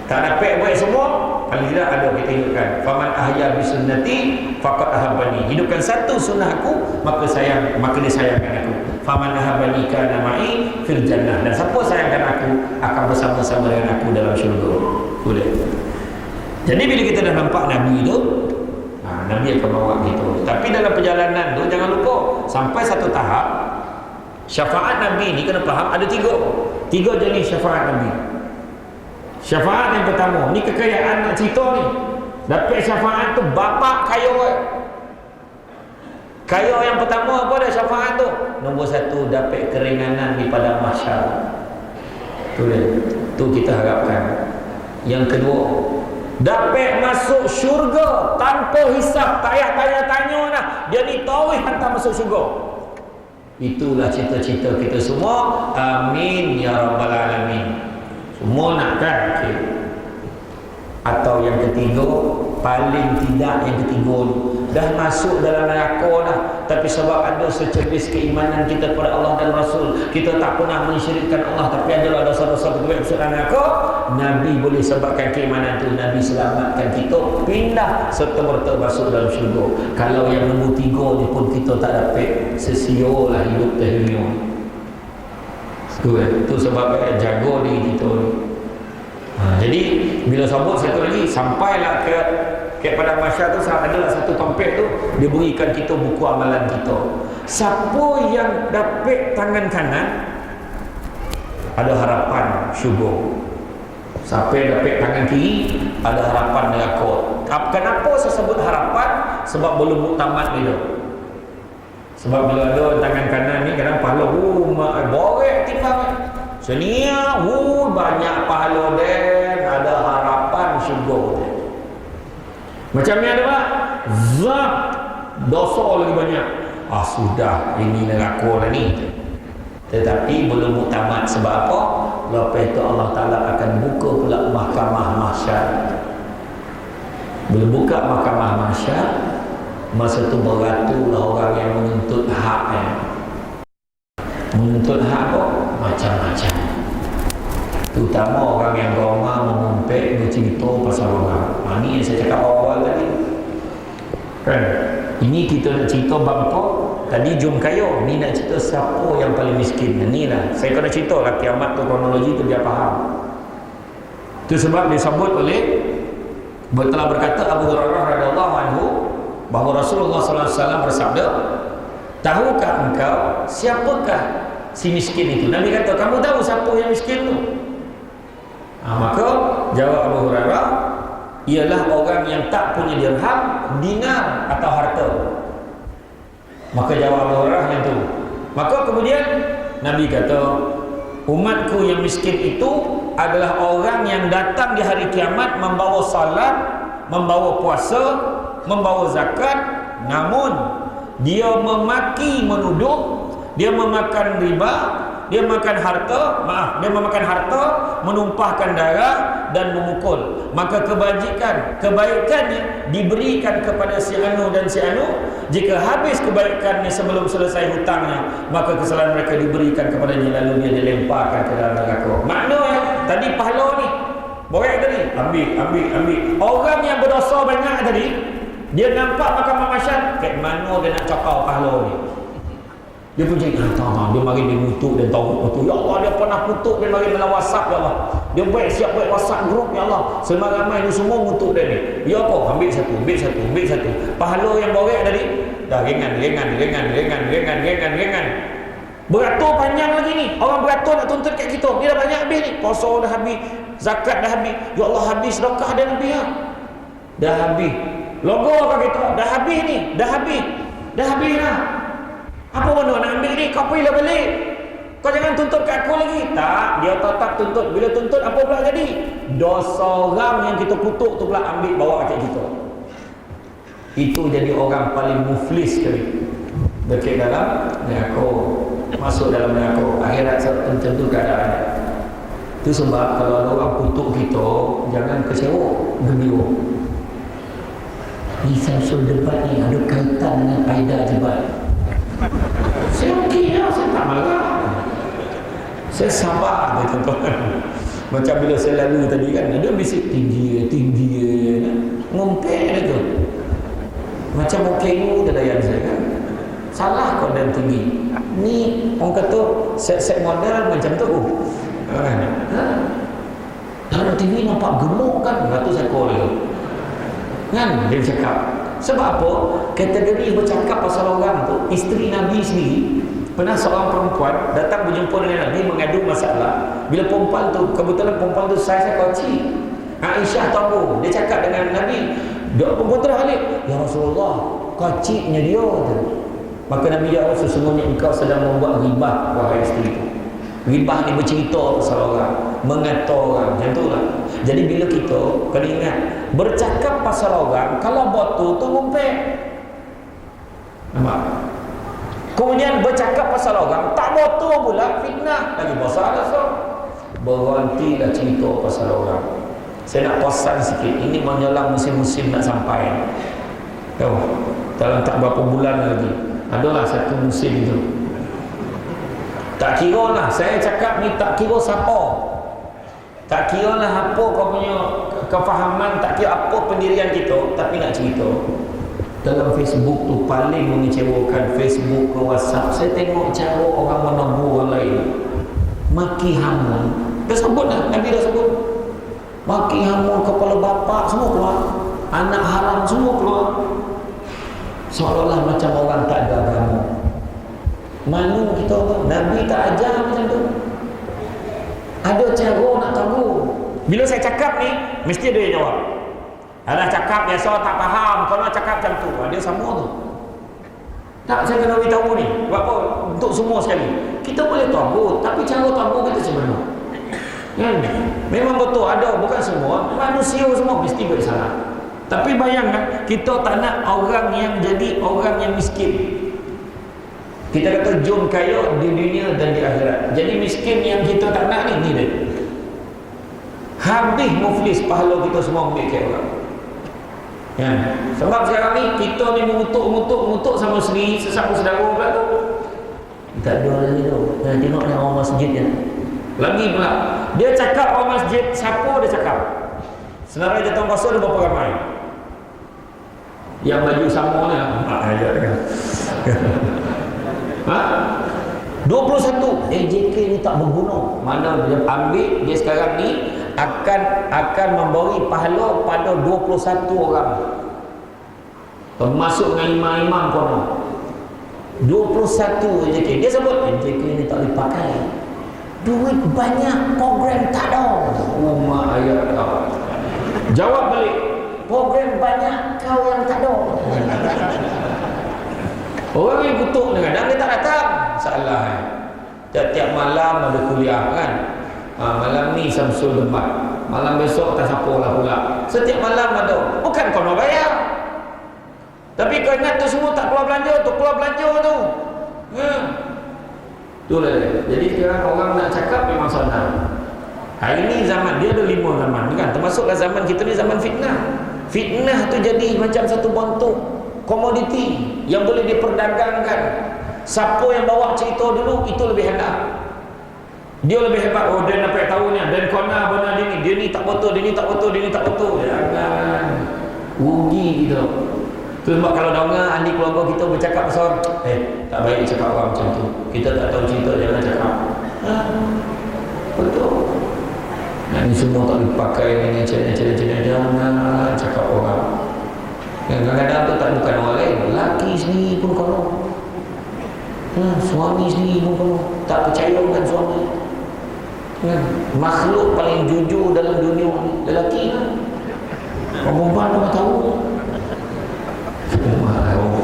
Tak dapat buat semua, paling tidak ada kita hidupkan. Faman ahya bi sunnati faqad ahabbani. Hidupkan satu sunnah aku, maka dia sayangkan aku. Faman ahabbani kana ma'i fil jannah. Dan siapa sayangkan aku akan bersama-sama dengan aku dalam syurga. Boleh. Jadi bila kita dah nampak Nabi tu, Nabi akan bawa kita. Tapi dalam perjalanan tu jangan lupa, sampai satu tahap syafaat Nabi ni kena faham ada tiga jenis syafaat Nabi. Syafaat yang pertama, ni kekayaan nak cerita ni. Dapat syafaat tu bapak kaya. Kaya yang pertama apa dah syafaat tu? Nombor 1, dapat keringanan di padang mahsyar. Tu kita harapkan. Yang kedua, dapat masuk syurga tanpa hisap. Tak payah tanya-tanya lah. Dia ni tauhid hantar masuk syurga. Itulah cita-cita kita semua. Amin ya rabbal alamin. Semua nak kan? Okay. Atau yang ketiga, paling tidak yang ketiga ni dah masuk dalam neraka dah, tapi sebab ada secebis keimanan kita kepada Allah dan Rasul, kita tak pernah mensyirikkan Allah, tapi adalah dosa-dosa kita masuk dalam neraka, Nabi boleh sebabkan keimanan tu, Nabi selamatkan kita pindah serta-merta masuk dalam syurga. Kalau yang nombor 3 ni pun kita tak dapat, sesiolah hidup dunia. Itu sebab jaga diri kita ni. Jadi bila sabut satu lagi sampailah ke pada masyarakat tu, adalah satu tompek tu, dia berikan kita buku amalan kita. Siapa yang dapat tangan kanan ada harapan syurga, siapa yang dapat tangan kiri ada harapan neraka. Kenapa saya sebut harapan? Sebab belum muktamad dia. Sebab bila ada tangan kanan ni kadang pahala borek timbang senia, banyak pahala dan ada harapan syurga. Macam ni ada tak? Zat dosa lagi banyak. Sudah, ini neraka lah ni. Tetapi belum muktamad. Sebab apa? Lepas itu Allah Ta'ala akan buka pula mahkamah mahsyar. Bila buka mahkamah mahsyar, masa tu beratulah orang yang menuntut haknya. Menuntut hak apa? Macam-macam. Terutama orang yang roma mengumpet, bercerita pasal orang. Ini yang saya cakap awal tadi kan. Ini kita nak cerita bab apa? Tadi jom kaya, ni nak cerita siapa yang paling miskin. Ni lah, saya kena cerita lah kiamat tu, kronologi tu biar faham. Itu sebab disebut oleh, telah berkata Abu Hurairah radhiyallahu anhu bahawa Rasulullah sallallahu alaihi wasallam bersabda, tahukah engkau siapakah si miskin itu? Nabi kata, kamu tahu siapa yang miskin tu? Maka jawab Abu Hurairah, ialah orang yang tak punya dirham, dinar atau harta. Maka jawab Abu Hurairah yang tu. Maka kemudian Nabi kata, umatku yang miskin itu adalah orang yang datang di hari kiamat membawa salat, membawa puasa, membawa zakat, namun dia memaki, menuduh, dia memakan riba, dia memakan harta, menumpahkan darah dan memukul. Maka kebaikannya diberikan kepada si anu dan si anu. Jika habis kebaikannya sebelum selesai hutangnya, maka kesalahan mereka diberikan kepadanya, lalu dia dilemparkan ke dalam neraka. Maknanya tadi pahala ni borek tadi, ambil. Orang yang berdosa banyak tadi, dia nampak mahkamah mahsyar, kat mana dia nak cakap pahala ni? Dia pun cakap, dia mari dia mutuk dan tahu betul. Ya Allah, dia pernah kutuk, dia mari dalam WhatsApp, ya Allah. Dia siap buat WhatsApp group, ya Allah. Semua ramai ni semua mutuk dia ni. Ya apa? Ambil satu. Pahala yang borek tadi, dah ringan. Beratur panjang lagi ni. Orang beratur nak tuntut kat kita. Dia dah banyak habis ni. Puasa dah habis, zakat dah habis. Ya Allah, habis sedekah dah habis ya. Dah habis. Logo apa kita? Dah habis ni. Dah habis dah. Apa benda nak ambil ni? Kau pilih balik. Kau jangan tuntut kat aku lagi. Tak, dia tetap tuntut. Bila tuntut apa pula jadi? Dosa orang yang kita kutuk tu pula ambil bawa kat kita. Itu jadi orang paling muflis sekali. Dekat dalam neraka, masuk dalam neraka. Akhirat tentu keadaan. Itu sebab kalau ada orang kutuk kita, jangan kecewa, gembira. Ni Samsul debat ni ada kaitan dengan Aida Jebat. Saya okey lah, saya tak marah, saya sabar tuan-tuan. Macam bila saya lalu tadi kan, ada bisik tinggi ngumpet dia tu. Macam okey dia layan saya kan. Salah kau dan tinggi. Ni orang kata set model macam tu. Dalam TV nampak gemuk kan, kata saya call dia. Kan dia cakap. Sebab apa? Kategori bercakap pasal orang tu, isteri Nabi sendiri pernah seorang perempuan datang berjumpa dengan Nabi mengadu masalah. Bila perempuan tu, kebetulan perempuan tu saya kecil, Aisyah tahu, dia cakap dengan Nabi, dia perempuan tu dah balik, ya Rasulullah, kecilnya dia tu. Maka Nabi jawab, sesungguhnya engkau sedang membuat ribah wahai isteri tu. Ribah ni bercerita pasal orang, mengata orang, macam tu lah. Jadi bila kita kena ingat, bercakap pasal orang, kalau betul tu ngumpet. Nampak? Kemudian bercakap pasal orang, tak betul pula, fitnah. Lagi besar lah so. Berhentilah cerita pasal orang. Saya nak posan sikit. Ini menjelang musim-musim nak sampai. Tahu? Dalam tak berapa bulan lagi. Adalah satu musim tu. Tak kira lah. Saya cakap ni tak kira siapa. Tak kira lah apa kau punya kefahaman. Tak kira apa pendirian kita. Tapi nak cerita. Dalam Facebook tu paling mengecewakan. Facebook ke WhatsApp. Saya tengok cara orang menegur orang lain. Maki hamun. Dah sebut dah. Nabi dah sebut. Maki hamun kepala bapa semua keluar. Anak haram semua keluar. Seolah-olah macam orang tak ada agama. Mana kita tu? Nabi tak ajar macam tu. Ada cara nak tahu. Bila saya cakap ni, mesti dia jawab. Alah cakap biasa tak faham. Kalau nak cakap macam tu, dia sama tu. Tak, saya kena beritahu ni. Sebab apa? Untuk semua sekali. Kita boleh tahu, tapi cara tahu kita sebenar. Memang betul ada, bukan semua. Manusia semua mesti bersalah. Tapi bayangkan, kita tak nak orang yang jadi orang yang miskin. Kita kata jom kaya di dunia dan di akhirat. Jadi miskin yang kita tak nak ni dia. Habis muflis pahala kita semua ambil kaya orang. Ya. Sebab sekarang ni kita ni mengutuk sama sendiri, sesama saudara pula tu. Tak ada lagi tu. Dah tengok ni orang masjid kan. Lagi pula. Dia cakap orang masjid, siapa dia cakap? Senarai datang kosong dia berapa ramai? Yang baju sama ni lah. Ayat kan. Ha? 21. JK ni tak berguna. Mana dia ambil dia sekarang ni akan memberi pahala pada 21 orang. Termasuk dengan imam-imam kono. 21 JK. Dia sebut JK ni tak boleh pakai. Duit banyak, program tak ada. Rumah ayat kau. Jawab balik. Program banyak, kau yang tak ada. Orang yang kutuk kadang dia tak datang. Salah. Tiap-tiap malam ada kuliah kan. Malam ni Samsul debat. Malam besok tak siapa lah pula. Setiap malam ada. Bukan kau nak bayar. Tapi kau ingat tu semua tak keluar belanja tu. Keluar belanja tu. Itulah dia. Jadi sekarang orang nak cakap memang senang. Hari ni zaman dia ada 5 zaman kan. Termasuklah zaman kita ni zaman fitnah. Fitnah tu jadi macam satu bentuk komoditi yang boleh diperdagangkan. Siapa yang bawa cerita dulu itu lebih hebat. Dia lebih hebat. Oh dia dapat tahu ni. Dan kona benar dia ni. Dia ni tak betul, dia ni tak betul, dia ni tak betul. Jangan. Rugi kita. Tu sebab kalau dengar ahli keluarga kita bercakap pasal tak baik cakap orang macam tu. Kita tak tahu cerita, jangan cakap. Betul. Ini semua tak dipakai ni cina-cina jangan cakap orang. Kadang-kadang tu tak bukan orang lain. Lelaki sendiri pun kalau suami sendiri pun kalau tak percaya dengan suami. Makhluk paling jujur dalam dunia ni lelaki kan. Perempuan pun tahu.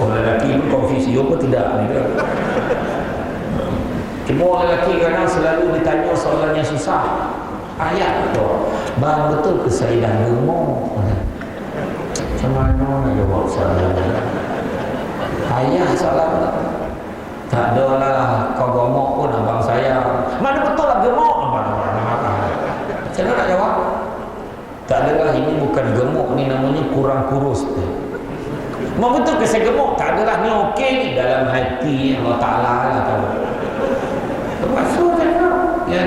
Orang lelaki pun konfisi apa tidak ni kan. Cuma orang lelaki kadang selalu ditanya soalan yang susah. Ayat tu, bang betul ke saya dah gemuk? Macam mana nak jawab soalan? Ayah soalan tak ada lah, kau gemuk pun abang saya. Mana betul lah gemuk? Macam mana nak jawab? Tak adalah, ini bukan gemuk, ni namanya kurang kurus. Mau betul ke saya gemuk? Tak adalah, ni okey ni dalam hati Allah Ta'ala lah tahu. Termasuk cakap ya.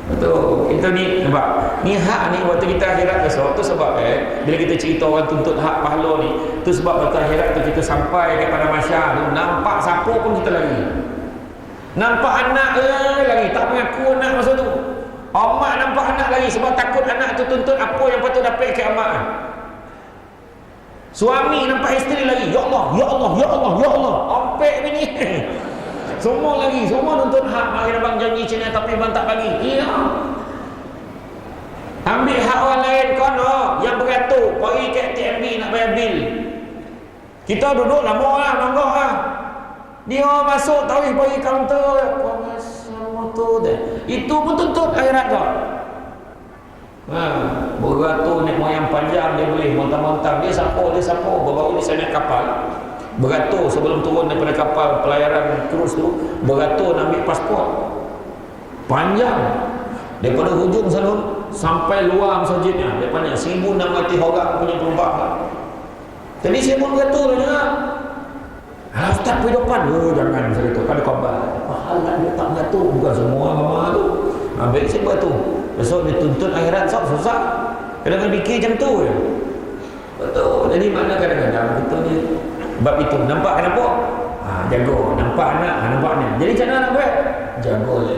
Betul. Kita ni nampak. Ni hak ni waktu kita akhirat besok tu sebab bila kita cerita orang tuntut hak pahala ni, tu sebab waktu akhirat tu kita sampai kepada masyarakat tu nampak siapa pun kita lari. Nampak anak lari, tak mengaku anak masa tu. Amak nampak anak lari sebab takut anak tu tuntut apa yang patut dapat ke amak. Suami nampak isteri lari, ya Allah, ya Allah, ya Allah, ya Allah. Ampek bini. Semua lagi, semua nuntut hak. Mari abang janji Cina tapi abang tak bagi. Iya. Ambil hak orang lain kono yang beratur, pergi ke TMB nak bayar bil. Kita duduk lama lah, nonggok lah. Dia masuk tahu pergi kaunter, sama tu dah. Itu pun tuntut akhirat tu. Beratur naik moyang panjang dia boleh montang-montang. Dia siapa, baru-baru ni saya naik kapal. Beratur sebelum turun daripada kapal pelayaran cruise tu, beratur nak ambil pasport panjang daripada hujung sana sampai luar masjidnya. Dia banyak 1,600 orang punya perempuan. Jadi saya pun kata juga, Ustaz pergi depan. Oh jangan, saya kata, ada khabar. Mahal nak dia tak ngatur, bukan semua ramah tu. Ambil saya buat tu. Besok dia tuntut akhirat, susah. Kadang-kadang fikir macam tu je. Betul. Jadi mana kadang-kadang kita ni bab itu. Nampak kenapa? Jaga. Nampak anak, nampak anak. Jadi macam mana nak buat? Jaga je.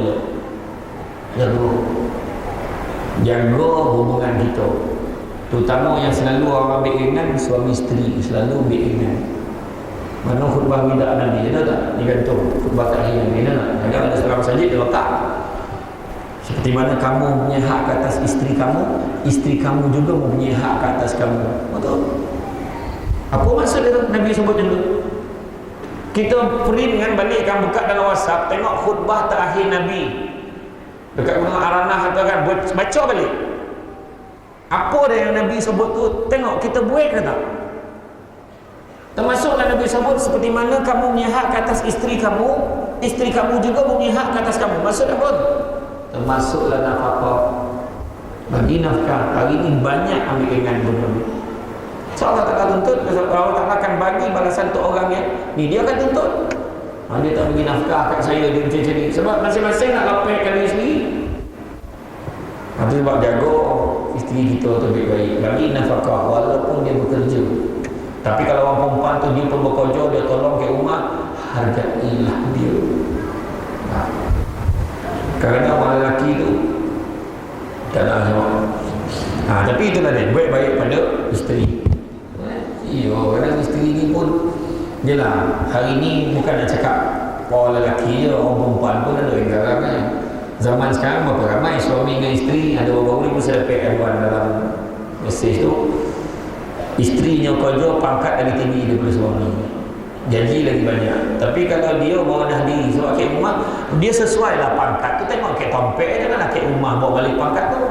Jaga hubungan kita. Terutama yang selalu orang ambil ingat, suami isteri selalu ambil ingat. Mana khutbah bidak Nabi, ada tak? Ni gantung khutbah tahlil Nabi, ada tak? Jangan ada seorang masjid dia letak. Seperti mana kamu punya hak ke atas isteri kamu juga mempunyai hak ke atas kamu. Betul? Apa maksud dia? Nabi sebut macam tu. Kita print kan, balikkan, buka dalam WhatsApp, tengok khutbah terakhir Nabi dekat Gunung Aranah atau kan, baca balik. Apa dia yang Nabi sebut tu? Tengok kita buat ke tak? Termasuklah Nabi sebut seperti mana kamu punya hak ke atas isteri kamu juga punya hak ke atas kamu. Maksud apa? Termasuklah nafkah. Bagi nafkah. Hari ini banyak ambil dengan benda-benda. So Allah tak tuntut, Allah tak akan bagi balasan untuk orang yang ni, dia akan tuntut. Dia tak bagi nafkah kat saya, dia macam ni. Sebab masing-masing nak lapangkan diri sendiri. Itu sebab jaga isteri kita tu baik-baik. Bagi nafkah walaupun dia bekerja. Tapi kalau orang perempuan tu dia pun bekerja, dia tolong ke rumah, hargailah dia. Kerana orang lelaki tu tak nak jawab. Tapi itulah dia, baik-baik pada isteri. Kadang isteri ni pun jelah, hari ni bukan nak cakap orang lelaki je, orang perempuan pun ada yang garang kan. Zaman sekarang berapa ramai suami dengan isteri. Ada baru-baru ni pun saya dapat aduan dalam mesej tu, isterinya kerja pangkat lagi tinggi daripada suami, gaji lagi banyak. Tapi kalau dia bawa dah diri sebab kat rumah, dia sesuai lah pangkat tu. Tengok kat tompek, janganlah kat rumah bawa balik pangkat tu.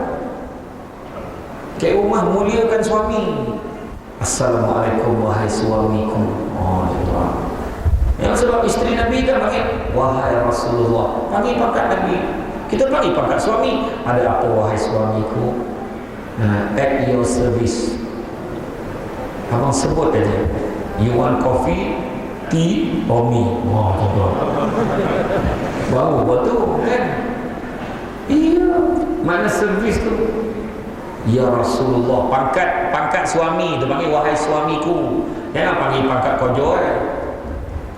Kat rumah muliakan suami. Assalamualaikum wahai suamiku. Yang sebab isteri Nabi kan panggil wahai Rasulullah, panggil pangkat Nabi. Kita panggil pangkat suami. Ada apa wahai suamiku? At your service. Abang sebut aja. You want coffee, tea or me? Wow, betul kan? Iya. Mana servis tu? Ya Rasulullah. Pangkat suami tu panggil wahai suamiku. Jangan panggil pangkat kojo.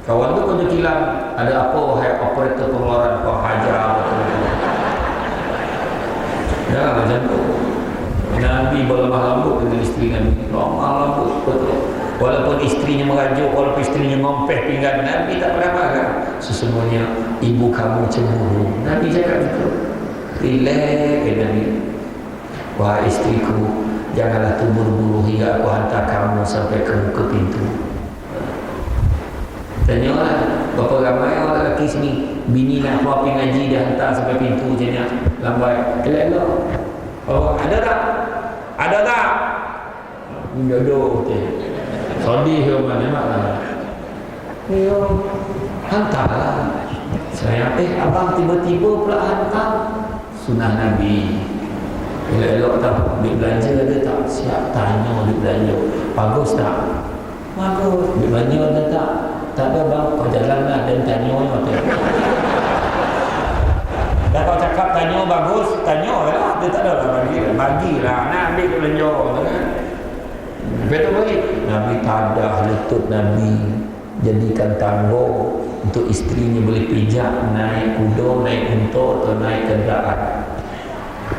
Kawan tu kojo kilang. Ada apa wahai operator pengeluaran kau hajar? Jangan macam tu. Nabi berlemah lembut dengan isteri Nabi. Lemah lembut betul. Walaupun isterinya merajuk, walaupun isterinya ngompeh pinggan, Nabi tak pernah marah. Sesungguhnya ibu kamu cemburu. Nabi cakap gitu. Relax Nabi. Wahai isteriku, janganlah terburu-buru hingga aku hantar kamu sampai ke muka pintu. Tanyalah berapa ramai orang lelaki sini, bini nak keluar pergi ngaji, dia hantar sampai pintu je ni lambat. Elok-elok. Oh, ada tak? Ada tak? Jodoh betul. Sedih ke mana maklah. Ya, hantarlah. Saya abang tiba-tiba pula hantar. Sunnah Nabi. Elok-elok tak? Duit belanja ada tak? Siap tanya duit belanja. Bagus tak? Bagus. Duit belanja ada tak? Tak ada bang. Kau jalanlah dan tanya betul. Dah kau cakap tanya bagus, tanya lah. Dia tak ada lah bagilah. Nak ambil ke belanja kan? Betul bagi. Nabi tadah lutut Nabi, jadikan tangga untuk isterinya boleh pijak naik kuda, naik unta atau naik kenderaan.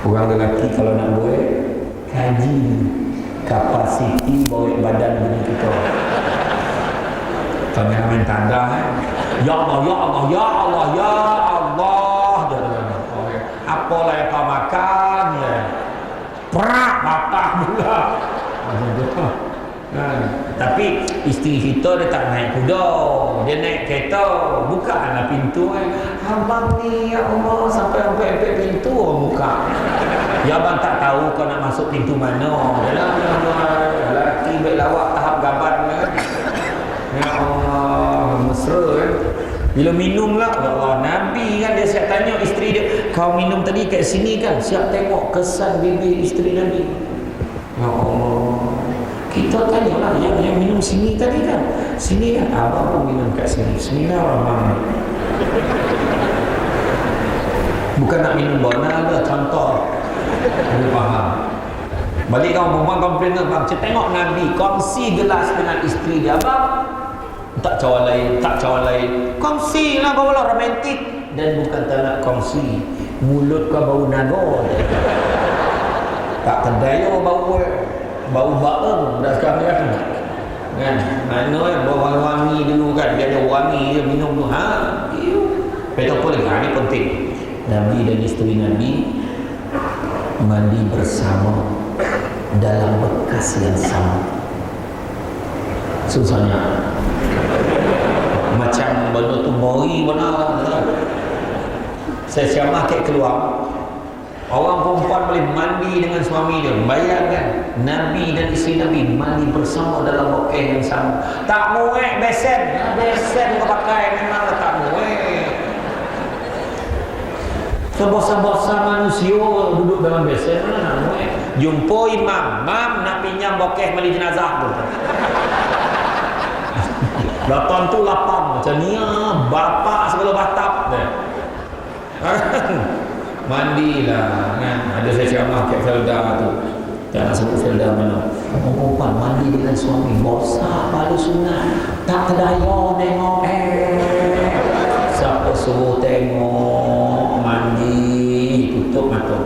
Orang lelaki kalau nak buat, kaji kapasiti bawa badan bini kita. Kameramen tanda ya Allah, ya Allah, ya Allah, ya Allah. Apalah yang kau makan ya? Perak patah pula. Tapi isteri kita dia tak naik kuda, dia naik kereta. Bukalah pintu abang ni ya Allah, sampai pintu buka. Ya abang tak tahu kau nak masuk pintu mana. Lelaki baik lawak tahap gaban kan. Ya Allah, mesra kan. Bila minum lah, Allah, Nabi kan dia siap tanya isteri dia, kau minum tadi kat sini kan? Siap tengok kesan bibir isteri Nabi. Ya Allah, kita tanyalah yang minum sini tadi kan? Sini kan? Abang pun minum kat sini. Bismillahirrahmanirrahim. Bukan nak minum bona ada contoh. Dia faham. Balik kau perempuan komplain tu, bang, tengok Nabi kongsi gelas dengan isteri dia, bang. Tak cawan lain. Kongsi lah, bawalah romantik. Dan bukan tak nak kongsi, mulut kau bau nago. Tak kedai bau baeng dah sekarang kan. Mana bau wangi dulu kan, dia ada wangi dia minum tu. Betul pun lagi, ini penting. Nabi dan isteri Nabi mandi bersama dalam bekas yang sama. Susahnya macam benda tu bori benar. Saya siamah kek keluar, orang perempuan boleh mandi dengan suami dia. Bayangkan Nabi dan isteri Nabi mandi bersama dalam bekas yang sama. Tak muek besen kau pakai, memang tak muek. Sebosah-bosah manusia duduk dalam besen mana nak muek. Jumpa imam, nak pinjam bokeh mandi jenazah tu. Datang tu lapang macam ni, bapak segala batap deh. Mandilah kan. Ada saya ceramah kat Felda tu. Tak nak sebut Felda mana. Perempuan mandi dengan suami, bosah pada sunat. Tak kedaya tengok siapa suruh tengok mandi, tutup mata.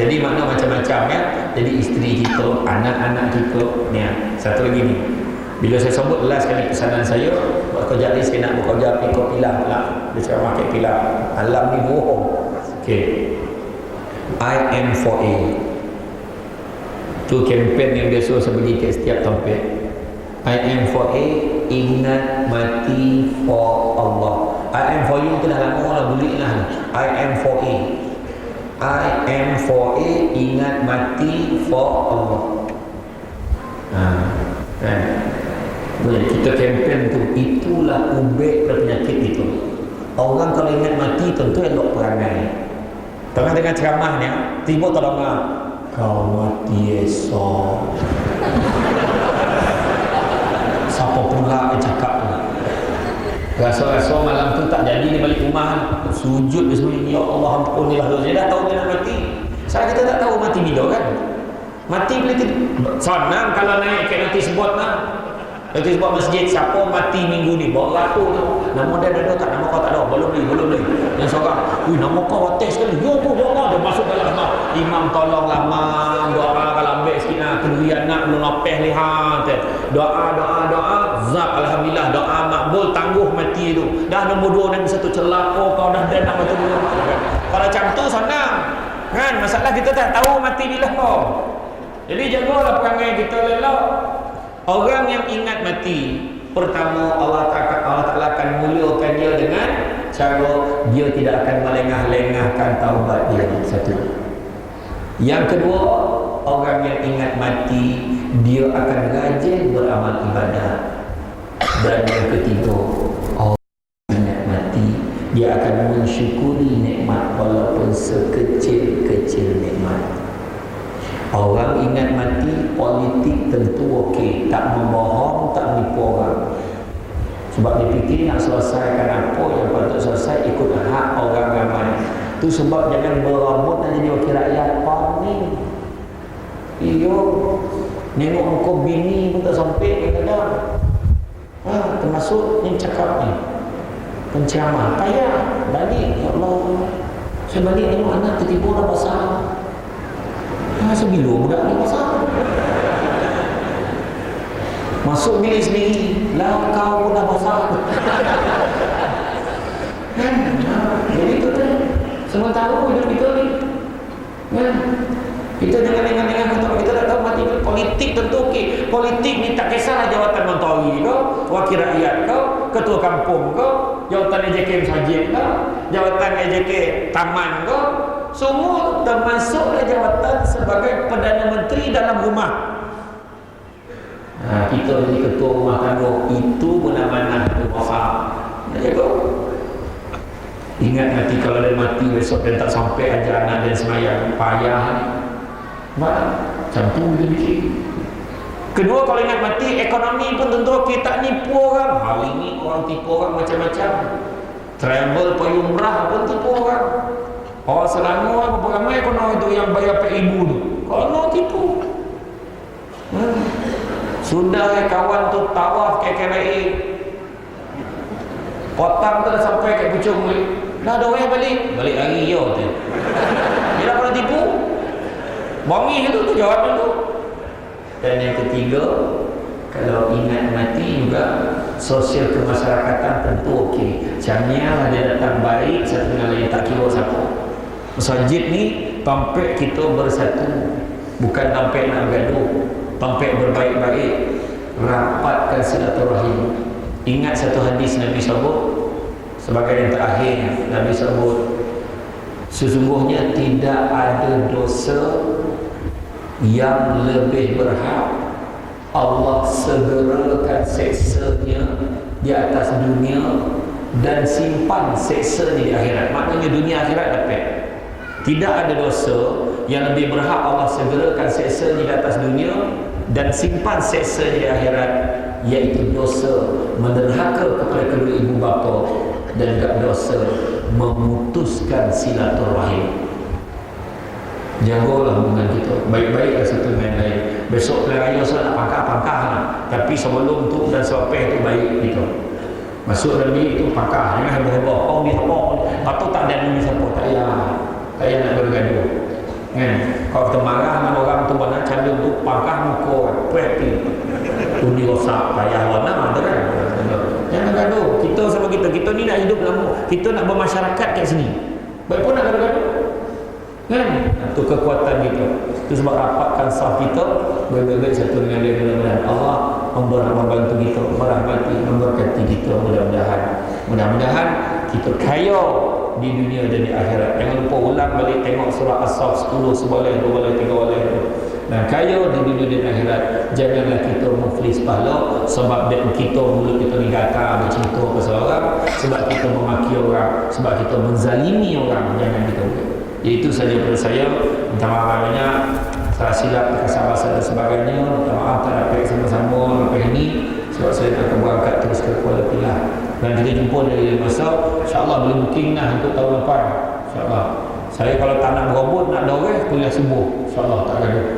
Jadi makna macam-macam ya. Jadi isteri kita, anak-anak kita ni. Satu lagi ni, bila saya sebut last kali pesanan saya, buat kerja ni saya nak bekerja pikul pilah pula. Dia cakap pakai pilah. Alam ni bohong. Okay. IM4A. Tu kempen yang biasa saya bagi kat setiap tempat. IM4A, ingat mati for Allah. IM4U tu dah lama lah, beli lah. IM4A. IM4A, ingat mati for Allah. Kan? Kita kempen tu, itulah ubek penyakit itu. Orang kalau ingat mati tentu elok perangai. Tengah-tengah ceramahnya, tiba tolong kau mati esok. Siapa pula yang cakap tu? Rasa-rasa malam tu tak jadi dia balik rumah, sujud dia semua, ya Allah ampunilah dosa. Dia dah tahu dia nak mati. Sekarang kita tak tahu mati bila kan? Mati boleh senang kalau naik ke notis board lah. Notis board masjid, siapa mati minggu ni, bawa ratus tu. Nama dia ada tak? Nama kau tak ada? Belum beli. Yang seorang, nama kau watis sekali. Ya tu, dia masuk dalam mak. Imam tolonglah mak, doa kalau ambil sikit nak kedua anak belum lapeh lihat. Doa. Zak, alhamdulillah, doa makbul, tangguh mati tu. Dah nombor 2 Nabi satu celak, kau dah nak mati dulu. Kalau macam tu senang. Kan? Masalah kita tak tahu mati bila kau. Jadi jagalah perangai kita lelak. Orang yang ingat mati, pertama Allah Ta'ala akan muliakan dia dengan cara dia tidak akan melengah-lengahkan taubat dia. Satu. Yang kedua, orang yang ingat mati, dia akan rajin beramal ibadah. Dan yang ketiga, orang yang ingat mati, dia akan mensyukuri nikmat walaupun sekecil-kecil nikmat. Orang ingat mati, politik tentu okey, tak membohong, tak menipu orang. Sebab dia fikir nak selesaikan apa yang patut selesai, ikut hak orang ramai. Itu sebab jangan berambut dan jadi wakil rakyat. Panik. Iyo, nengok engkau bini pun tak sampai kadang-kadang. Termasuk yang cakap ni, penceramah, payah balik. Ya Allah, saya balik tengok anak tertipu dah basah. Sebelum budak ni pasal masuk bilik sendiri lah, kau pun dah pasal. Jadi itu kan sementara hidup kita ni kan, kita jangan dengar kita tak tahu mati. Politik tentu okey, politik ni tak kisahlah jawatan menteri kau, wakil rakyat kau, ketua kampung kau, jawatan EJK Masjid kau, jawatan EJK Taman kau, semua termasuklah jawatan sebagai Perdana Menteri dalam rumah. Kita jadi ketua rumah tangga, itu benar-benar berwafat. mati besok dan tak sampai ajar anak dan semayang, payah ni. Macam tu dia fikir. Kedua, kalau ingat mati, ekonomi pun tentu kita nipu orang. Hari ni orang tipu orang macam-macam. Travel pergi umrah pun tipu orang. Orang Selangor apa ramai kono itu yang bayar RM4,000 tu. Kono tipu. Sudah kawan tu tawaf ke KLIA. Potang tu dah sampai ke Puchong balik. Dah ada orang balik. Balik hari yo tu. Dia dah pernah tipu. Bongi tu jawapan tu. Dan yang ketiga, kalau ingat mati juga sosial kemasyarakatan tentu okey. Jamnya ada datang baik satu dengan lain, tak kira siapa. Masjid ni tampek kita bersatu, bukan tampek nak gaduh, tampek berbaik-baik, rapatkan silaturahim. Ingat satu hadis Nabi sebut sebagai yang terakhir, Nabi sebut sesungguhnya tidak ada dosa yang lebih berhak Allah segerakan seksanya di atas dunia dan simpan seksanya di akhirat. Maknanya dunia akhirat dapat. Tidak ada dosa yang lebih berhak Allah segerakan seksanya di atas dunia dan simpan seksanya di akhirat, iaitu dosa menderhaka kepada kedua ibu bapa dan juga dosa memutuskan silaturahim. Jagalah hubungan kita, baik-baiklah satu dengan lain. Besok pilihan raya saya nak pangkah lah. Tapi sebelum tu dan selepas tu baik kita. Masuk dalam bilik tu pangkah, jangan heboh-heboh. Oh ni apa? Atau tak ada ni siapa? Tak payah nak bergaduh. Kan? Kalau kita marah dengan orang tu mana candung tu pangkah muka, perhati. Tu ni rosak, payah warna ada kan? Jangan gaduh. Kita sama kita ni nak hidup lama. Kita nak bermasyarakat kat sini. Baik pun nak gaduh-gaduh. Kan? Itu kekuatan kita. Itu sebab rapatkan saf kita baik-baik satu dengan lain. Mudah-mudahan Allah membantu kita, merahmati, memberkati kita. Mudah-mudahan kita kaya di dunia dan di akhirat. Jangan lupa ulang balik tengok surah As-Saff 10, 11, 12, 13. Dan kaya di dunia dan akhirat. Janganlah kita muflis pahala sebab kita mulut kita ni gatal bercerita pasal orang, sebab kita memaki orang, sebab kita menzalimi orang. Jangan kita buat. Itu saja daripada saya. Minta maaf banyak, salah silap, terkasar bahasa dan sebagainya. Minta maaf tak dapat sama-sama lepas ini, sebab saya akan berangkat terus ke Kuala Pilah. Dan kita jumpa dari masa, insyaAllah boleh booking lah untuk tahun depan, insyaAllah. Saya kalau tak nak berobot, nak doreh, kuliah subuh, insyaAllah tak gaduh.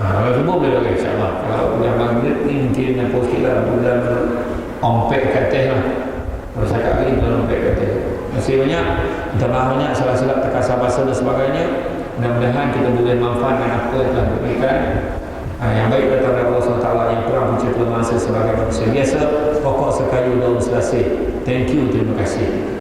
Kalau subuh boleh doreh, insyaAllah. Kalau kuliah maghrib ni mungkin nak sikit lah, bulan ompek kat teh lah. Kalau saya kat hari, bulan ompek kat teh. Terima kasih banyak. Minta maaf banyak salah silap, terkasar bahasa dan sebagainya. Mudah-mudahan kita boleh manfaatkan apa yang telah diberikan. Yang baik datang dari Allah SWT, yang kurang mencipta masa sebagai manusia biasa. Pokok sekayu daun selasih. Thank you, terima kasih.